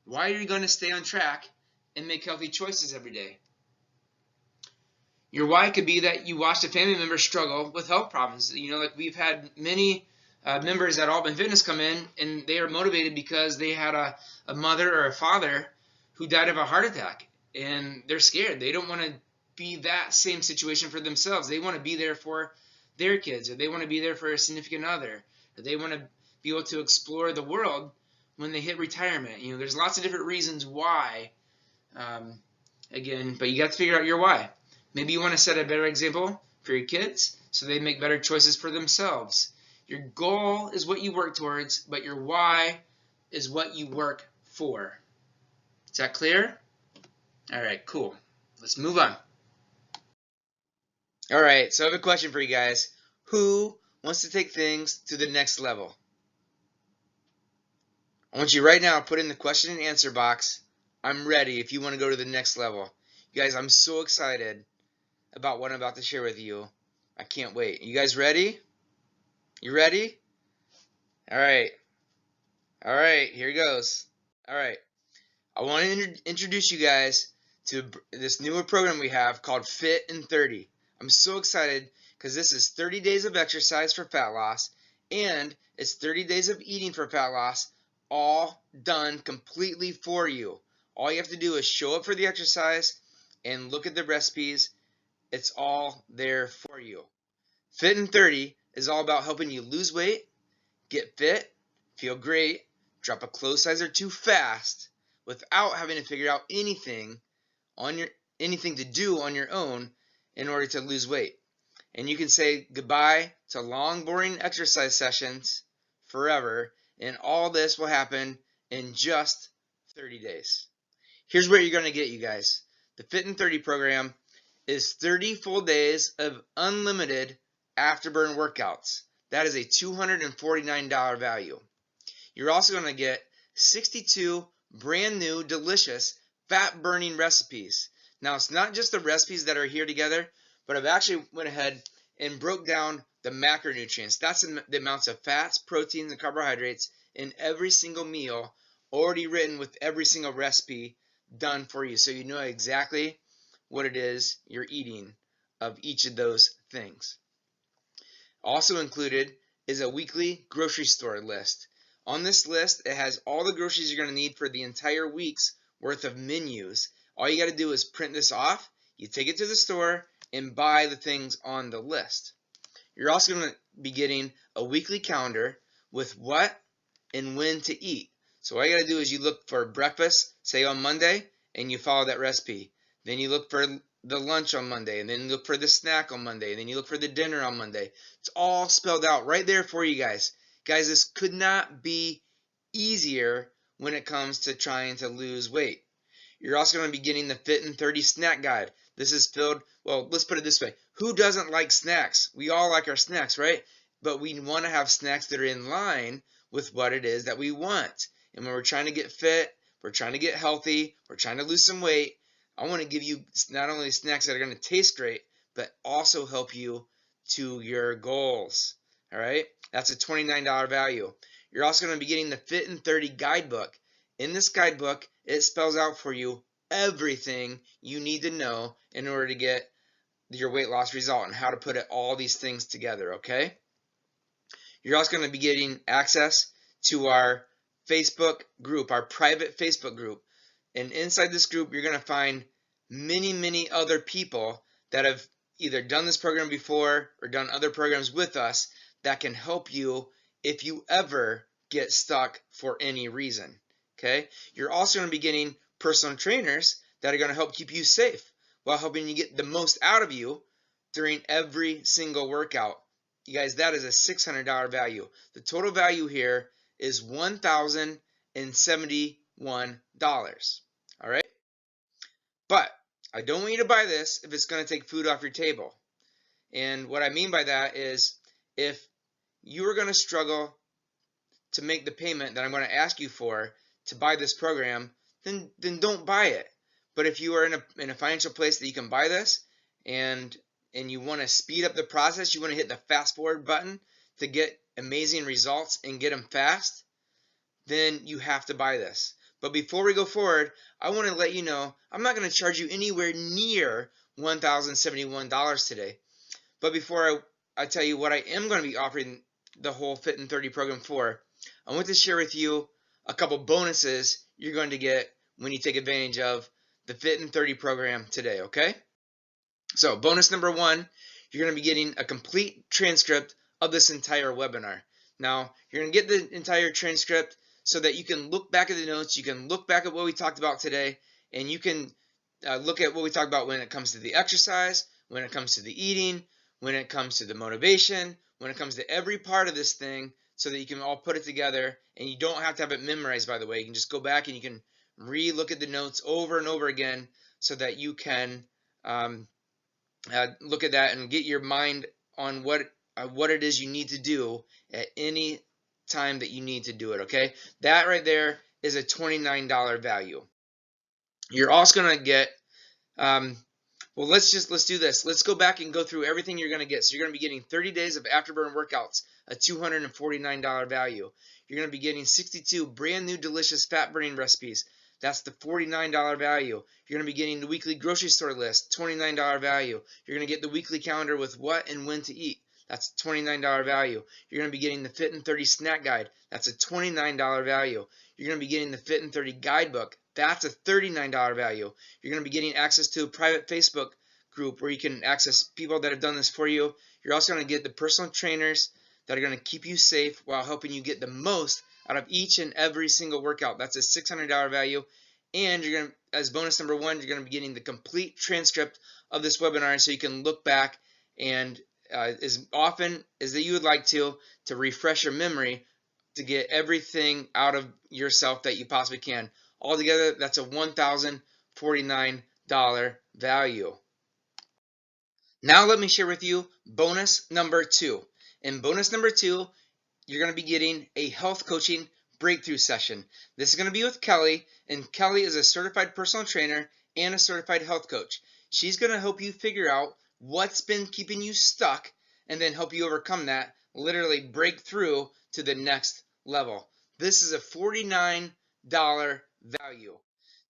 Why are you going to stay on track and make healthy choices every day? Your why could be that you watched a family member struggle with health problems. Like we've had many members at Altman Fitness come in, and they are motivated because they had a mother or a father who died of a heart attack. And they're scared. They don't want to be that same situation for themselves. They want to be there for their kids, or they want to be there for a significant other, or they want to be able to explore the world when they hit retirement. There's lots of different reasons why, but you got to figure out your why. Maybe you want to set a better example for your kids so they make better choices for themselves. Your goal is what you work towards, but your why is what you work for. Is that clear? All right, cool. Let's move on. All right, so I have a question for you guys. Who wants to take things to the next level? I want you right now to put in the question and answer box, I'm ready if you want to go to the next level. You guys, I'm so excited about what I'm about to share with you. I can't wait. You guys ready? You ready? All right. All right, here goes. All right. I want to introduce you guys to this newer program we have called Fit in 30. I'm so excited because this is 30 days of exercise for fat loss, and it's 30 days of eating for fat loss, all done completely for you. All you have to do is show up for the exercise and look at the recipes. It's all there for you. Fit in 30 is all about helping you lose weight, get fit, feel great, drop a clothes size or two fast without having to figure out anything to do on your own in order to lose weight. And you can say goodbye to long, boring exercise sessions forever, and all this will happen in just 30 days. Here's where you're going to get, you guys. The Fit in 30 program is 30 full days of unlimited afterburn workouts. That is a $249 value. You're also going to get 62 brand new, delicious, fat-burning recipes. Now, it's not just the recipes that are here together, but I've actually went ahead and broke down the macronutrients. That's the amounts of fats, proteins, and carbohydrates in every single meal, already written with every single recipe done for you, so you know exactly what it is you're eating of each of those things. Also included is a weekly grocery store list. On this list, it has all the groceries you're going to need for the entire week's worth of menus. All you got to do is print this off, you take it to the store, and buy the things on the list. You're also going to be getting a weekly calendar with what and when to eat. So all you got to do is you look for breakfast, say on Monday, and you follow that recipe. Then you look for the lunch on Monday, and then you look for the snack on Monday, and then you look for the dinner on Monday. It's all spelled out right there for you guys. Guys, this could not be easier when it comes to trying to lose weight. You're also going to be getting the Fit in 30 snack guide. This is filled, well, let's put it this way. Who doesn't like snacks? We all like our snacks, right? But we want to have snacks that are in line with what it is that we want. And when we're trying to get fit, we're trying to get healthy, we're trying to lose some weight, I want to give you not only snacks that are going to taste great, but also help you to your goals. All right? That's a $29 value. You're also going to be getting the Fit in 30 guidebook. In this guidebook, it spells out for you everything you need to know in order to get your weight loss result and how to put all these things together, okay? You're also going to be getting access to our Facebook group, our private Facebook group. And inside this group, you're going to find many, many other people that have either done this program before or done other programs with us that can help you if you ever get stuck for any reason. Okay? You're also going to be getting personal trainers that are going to help keep you safe while helping you get the most out of you during every single workout. You guys, that is a $600 value. The total value here is $1,071. All right? But I don't want you to buy this if it's going to take food off your table. And what I mean by that is if you are going to struggle to make the payment that I'm going to ask you for to buy this program, then don't buy it. But if you are in a financial place that you can buy this and you want to speed up the process, you want to hit the fast forward button to get amazing results and get them fast, then you have to buy this. But before we go forward, I want to let you know I'm not going to charge you anywhere near $1,071 today. But before I tell you what I am going to be offering the whole Fit in 30 program for, I want to share with you a couple bonuses you're going to get when you take advantage of the Fit in 30 program today, okay? So bonus number one, you're going to be getting a complete transcript of this entire webinar. Now, you're going to get the entire transcript so that you can look back at the notes, you can look back at what we talked about today, and you can look at what we talked about when it comes to the exercise, when it comes to the eating, when it comes to the motivation, when it comes to every part of this thing, so that you can all put it together, and you don't have to have it memorized, by the way. You can just go back and you can re-look at the notes over and over again so that you can look at that and get your mind on what it is you need to do at any time that you need to do it, okay? That right there is a $29 value. You're also going to get, well, let's do this. Let's go back and go through everything you're going to get. So you're going to be getting 30 days of afterburn workouts, a $249 value. You're going to be getting 62 brand new delicious fat burning recipes. That's the $49 value. You're going to be getting the weekly grocery store list, $29 value. You're going to get the weekly calendar with what and when to eat. That's a $29 value. You're going to be getting the Fit in 30 snack guide. That's a $29 value. You're going to be getting the Fit in 30 guidebook. That's a $39 value. You're going to be getting access to a private Facebook group where you can access people that have done this for you. You're also going to get the personal trainers that are going to keep you safe while helping you get the most out of each and every single workout. That's a $600 value. And you're going to, as bonus number one, you're going to be getting the complete transcript of this webinar so you can look back and as often as that you would like to refresh your memory to get everything out of yourself that you possibly can. Altogether, that's a $1,049 value. Now let me share with you bonus number two. In bonus number two, you're going to be getting a health coaching breakthrough session. This is going to be with Kelly, and Kelly is a certified personal trainer and a certified health coach. She's going to help you figure out what's been keeping you stuck and then help you overcome that, literally break through to the next level. This is a $49 value.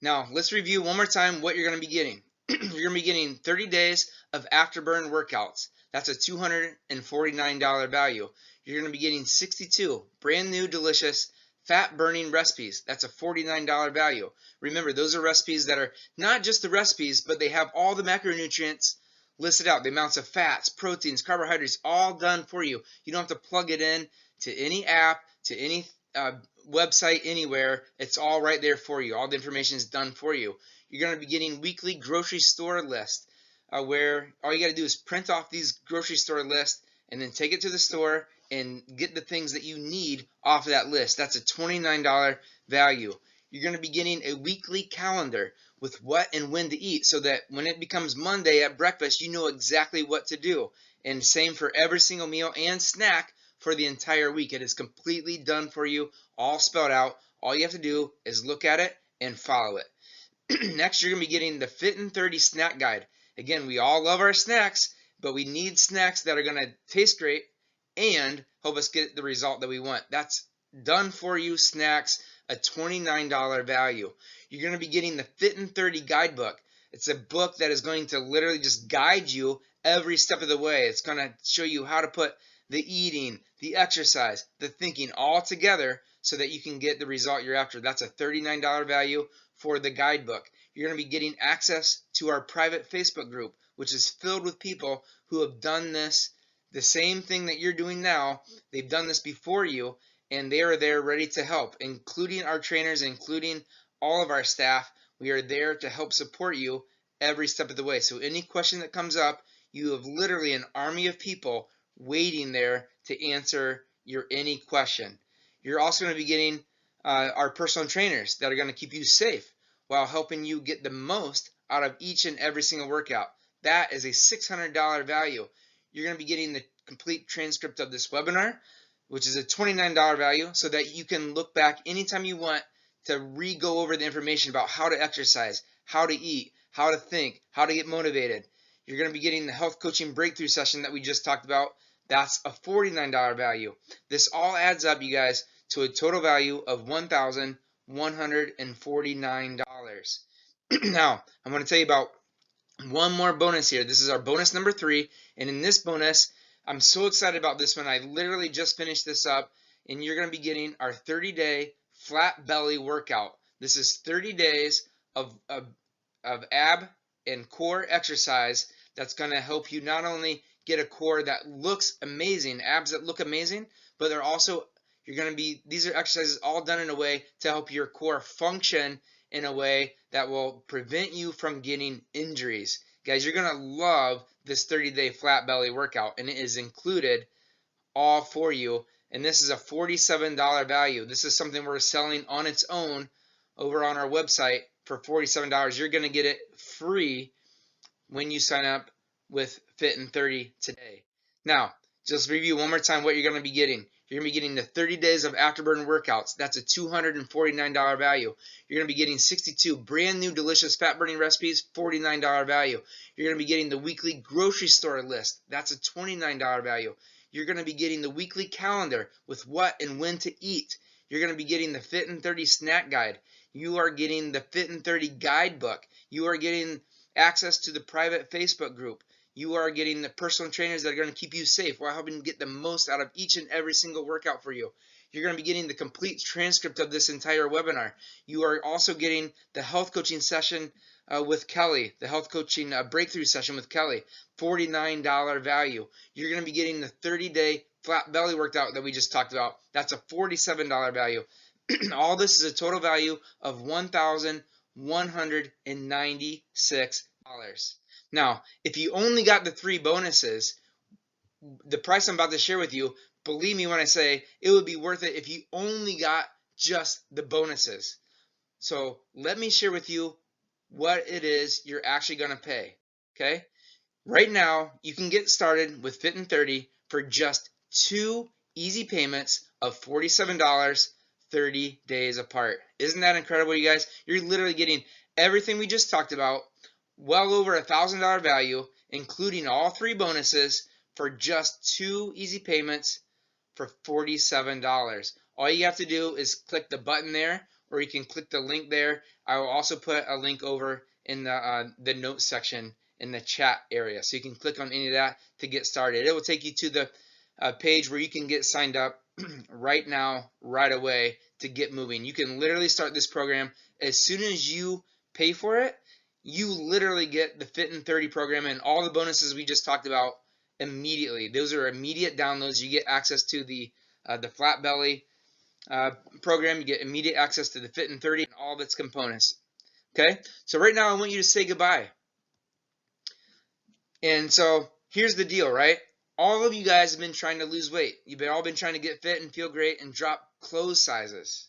Now, let's review one more time what you're going to be getting. You're going to be getting 30 days of afterburn workouts. That's a $249 value. You're going to be getting 62 brand new delicious fat burning recipes. That's a $49 value. Remember, those are recipes that are not just the recipes, but they have all the macronutrients listed out, the amounts of fats, proteins, carbohydrates, all done for you. You don't have to plug it in to any app, to any website, anywhere. It's all right there for you. All the information is done for you. You're going to be getting weekly grocery store list, where all you got to do is print off these grocery store lists and then take it to the store and get the things that you need off of that list. That's a $29 value. You're going to be getting a weekly calendar with what and when to eat, so that when it becomes Monday at breakfast, you know exactly what to do. And same for every single meal and snack for the entire week. It is completely done for you, all spelled out. All you have to do is look at it and follow it. Next, you're going to be getting the Fit in 30 snack guide. Again, we all love our snacks, but we need snacks that are going to taste great and help us get the result that we want. That's done for you snacks, a $29 value. You're going to be getting the Fit in 30 guidebook. It's a book that is going to literally just guide you every step of the way. It's going to show you how to put the eating, the exercise, the thinking all together so that you can get the result you're after. That's a $39 value for the guidebook. You're going to be getting access to our private Facebook group, which is filled with people who have done this, the same thing that you're doing now. They've done this before you, and they are there ready to help, including our trainers, including all of our staff. We are there to help support you every step of the way. So any question that comes up, you have literally an army of people waiting there to answer your any question. You're also going to be getting our personal trainers that are going to keep you safe while helping you get the most out of each and every single workout. That is a $600 value. You're going to be getting the complete transcript of this webinar, which is a $29 value, so that you can look back anytime you want to re-go over the information about how to exercise, how to eat, how to think, how to get motivated. You're going to be getting the health coaching breakthrough session that we just talked about. That's a $49 value. This all adds up, you guys, to a total value of $1,149. Now, I'm going to tell you about one more bonus here. This is our bonus number 3, and in this bonus, I'm so excited about this one. I literally just finished this up, and you're going to be getting our 30-day flat belly workout. This is 30 days of ab and core exercise that's going to help you not only get a core that looks amazing, abs that look amazing, but they're also, these are exercises all done in a way to help your core function in a way that will prevent you from getting injuries. Guys, you're going to love this 30-day flat belly workout, and it is included all for you. And this is a $47 value. This is something we're selling on its own over on our website for $47. You're going to get it free when you sign up with Fit in 30 today. Now, just review one more time what you're going to be getting. You're going to be getting the 30 days of afterburn workouts. That's a $249 value. You're going to be getting 62 brand new delicious fat burning recipes, $49 value. You're going to be getting the weekly grocery store list. That's a $29 value. You're going to be getting the weekly calendar with what and when to eat. You're going to be getting the Fit in 30 snack guide. You are getting the Fit in 30 guidebook. You are getting access to the private Facebook group. You are getting the personal trainers that are going to keep you safe while helping you get the most out of each and every single workout for you. You're going to be getting the complete transcript of this entire webinar. You are also getting the health coaching session with Kelly, the health coaching breakthrough session with Kelly, $49 value. You're going to be getting the 30-day flat belly workout that we just talked about. That's a $47 value. All this is a total value of $1,196. Now, if you only got the 3 bonuses, the price I'm about to share with you, believe me when I say it would be worth it if you only got just the bonuses. So let me share with you what it is you're actually going to pay. Okay? Right now, you can get started with Fit in 30 for just 2 easy payments of $47, 30 days apart. Isn't that incredible, you guys? You're literally getting everything we just talked about, well over $1,000 value, including all 3 bonuses, for just 2 easy payments for $47. All you have to do is click the button there, or you can click the link there. I will also put a link over in the notes section in the chat area. So you can click on any of that to get started. It will take you to the page where you can get signed up right now, right away, to get moving. You can literally start this program as soon as you pay for it. You literally get the Fit in 30 program and all the bonuses we just talked about immediately. Those are immediate downloads. You get access to the flat belly program. You get immediate access to the Fit in 30 and all of its components. Okay, so right now I want you to say goodbye. And so here's the deal, right? All of you guys have been trying to lose weight. You've all been trying to get fit and feel great and drop clothes sizes.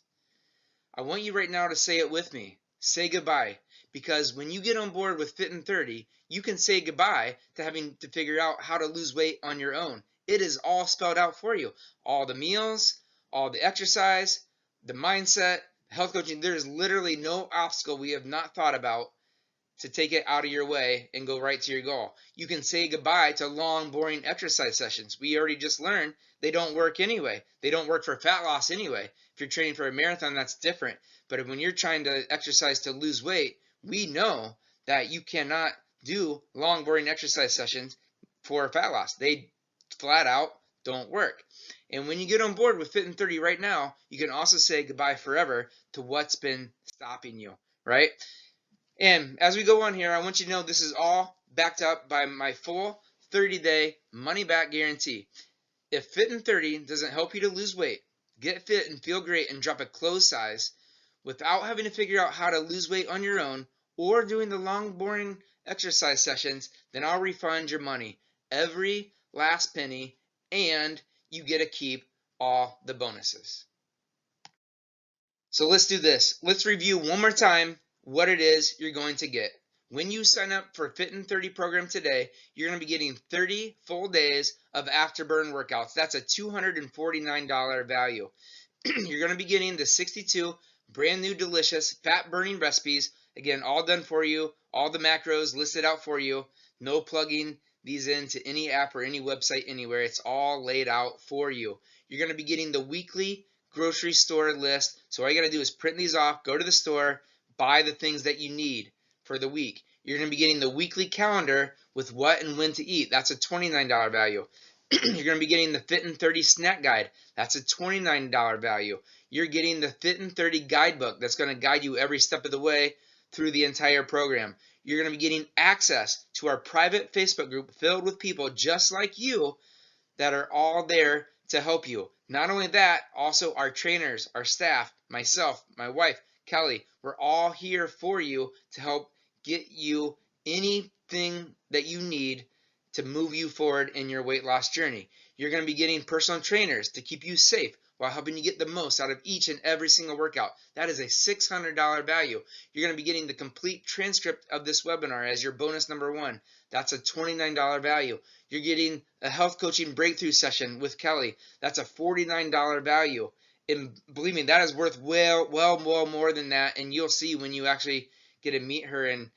I want you right now to say it with me. Say goodbye. Because when you get on board with Fit in 30, you can say goodbye to having to figure out how to lose weight on your own. It is all spelled out for you. All the meals, all the exercise, the mindset, health coaching. There is literally no obstacle we have not thought about to take it out of your way and go right to your goal. You can say goodbye to long, boring exercise sessions. We already just learned they don't work anyway. They don't work for fat loss anyway. If you're training for a marathon, that's different. But when you're trying to exercise to lose weight, we know that you cannot do long, boring exercise sessions for fat loss. They flat out don't work. And when you get on board with Fit in 30 right now, you can also say goodbye forever to what's been stopping you, right? And as we go on here, I want you to know this is all backed up by my full 30-day money-back guarantee. If Fit in 30 doesn't help you to lose weight, get fit and feel great and drop a clothes size without having to figure out how to lose weight on your own or doing the long, boring exercise sessions, then I'll refund your money, every last penny, and you get to keep all the bonuses. So let's do this. Let's review one more time what it is you're going to get. When you sign up for Fit in 30 program today, you're going to be getting 30 full days of afterburn workouts. That's a $249 value. You're going to be getting the 62 brand new delicious fat burning recipes. Again, all done for you, all the macros listed out for you. No plugging these into any app or any website anywhere. It's all laid out for you. You're going to be getting the weekly grocery store list. So all you got to do is print these off, go to the store, buy the things that you need for the week. You're going to be getting the weekly calendar with what and when to eat. That's a $29 value. You're going to be getting the Fit in 30 snack guide. That's a $29 value. You're getting the Fit in 30 guidebook. That's going to guide you every step of the way through the entire program. You're going to be getting access to our private Facebook group filled with people just like you that are all there to help you. Not only that, also our trainers, our staff, myself, my wife, Kelly, we're all here for you to help get you anything that you need to move you forward in your weight loss journey. You're going to be getting personal trainers to keep you safe while helping you get the most out of each and every single workout. That is a $600 value. You're going to be getting the complete transcript of this webinar as your bonus number one. That's a $29 value. You're getting a health coaching breakthrough session with Kelly. That's a $49 value. And believe me, that is worth well more than that. And you'll see when you actually get to meet her and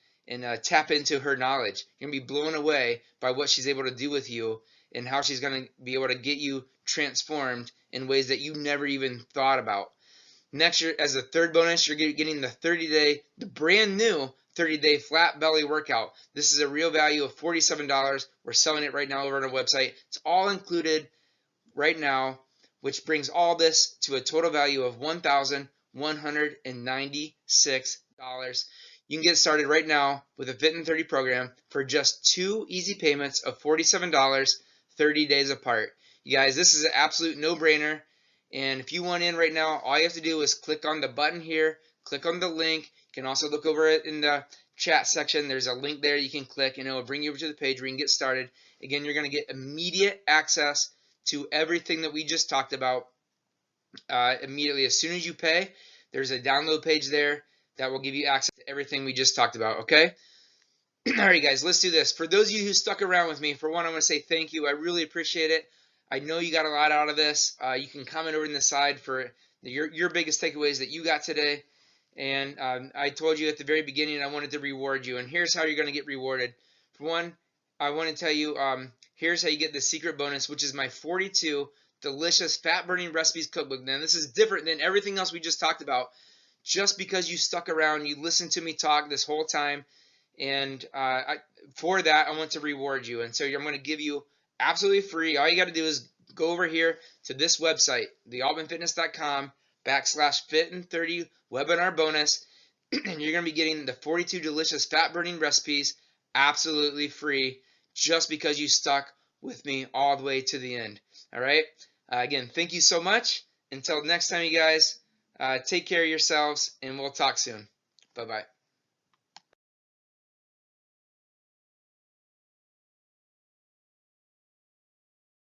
tap into her knowledge. You're going to be blown away by what she's able to do with you and how she's going to be able to get you transformed in ways that you never even thought about. Next year, as a third bonus, you're getting the brand new 30-day flat belly workout. This is a real value of $47. We're selling it right now over on our website. It's all included right now, which brings all this to a total value of $1,196. You can get started right now with a Fit in 30 program for just 2 easy payments of $47, 30 days apart. You guys, this is an absolute no-brainer. And if you want in right now, all you have to do is click on the button here, click on the link. You can also look over it in the chat section. There's a link there you can click, and it will bring you over to the page where you can get started. Again, you're going to get immediate access to everything that we just talked about immediately. As soon as you pay, there's a download page there that will give you access to everything we just talked about, okay? All right, guys, let's do this. For those of you who stuck around with me, for one, I want to say thank you. I really appreciate it. I know you got a lot out of this. You can comment over in the side for your biggest takeaways that you got today. And I told you at the very beginning I wanted to reward you. And here's how you're going to get rewarded. For one, I want to tell you, here's how you get the secret bonus, which is my 42 delicious fat-burning recipes cookbook. Now, this is different than everything else we just talked about. Just because you stuck around, you listened to me talk this whole time, And for that, I want to reward you. And so I'm going to give you absolutely free. All you got to do is go over here to this website, thealtmanfitness.com/fit in30 webinar bonus. And you're going to be getting the 42 delicious fat burning recipes absolutely free just because you stuck with me all the way to the end. All right. Again, thank you so much. Until next time, you guys, take care of yourselves, and we'll talk soon. Bye-bye.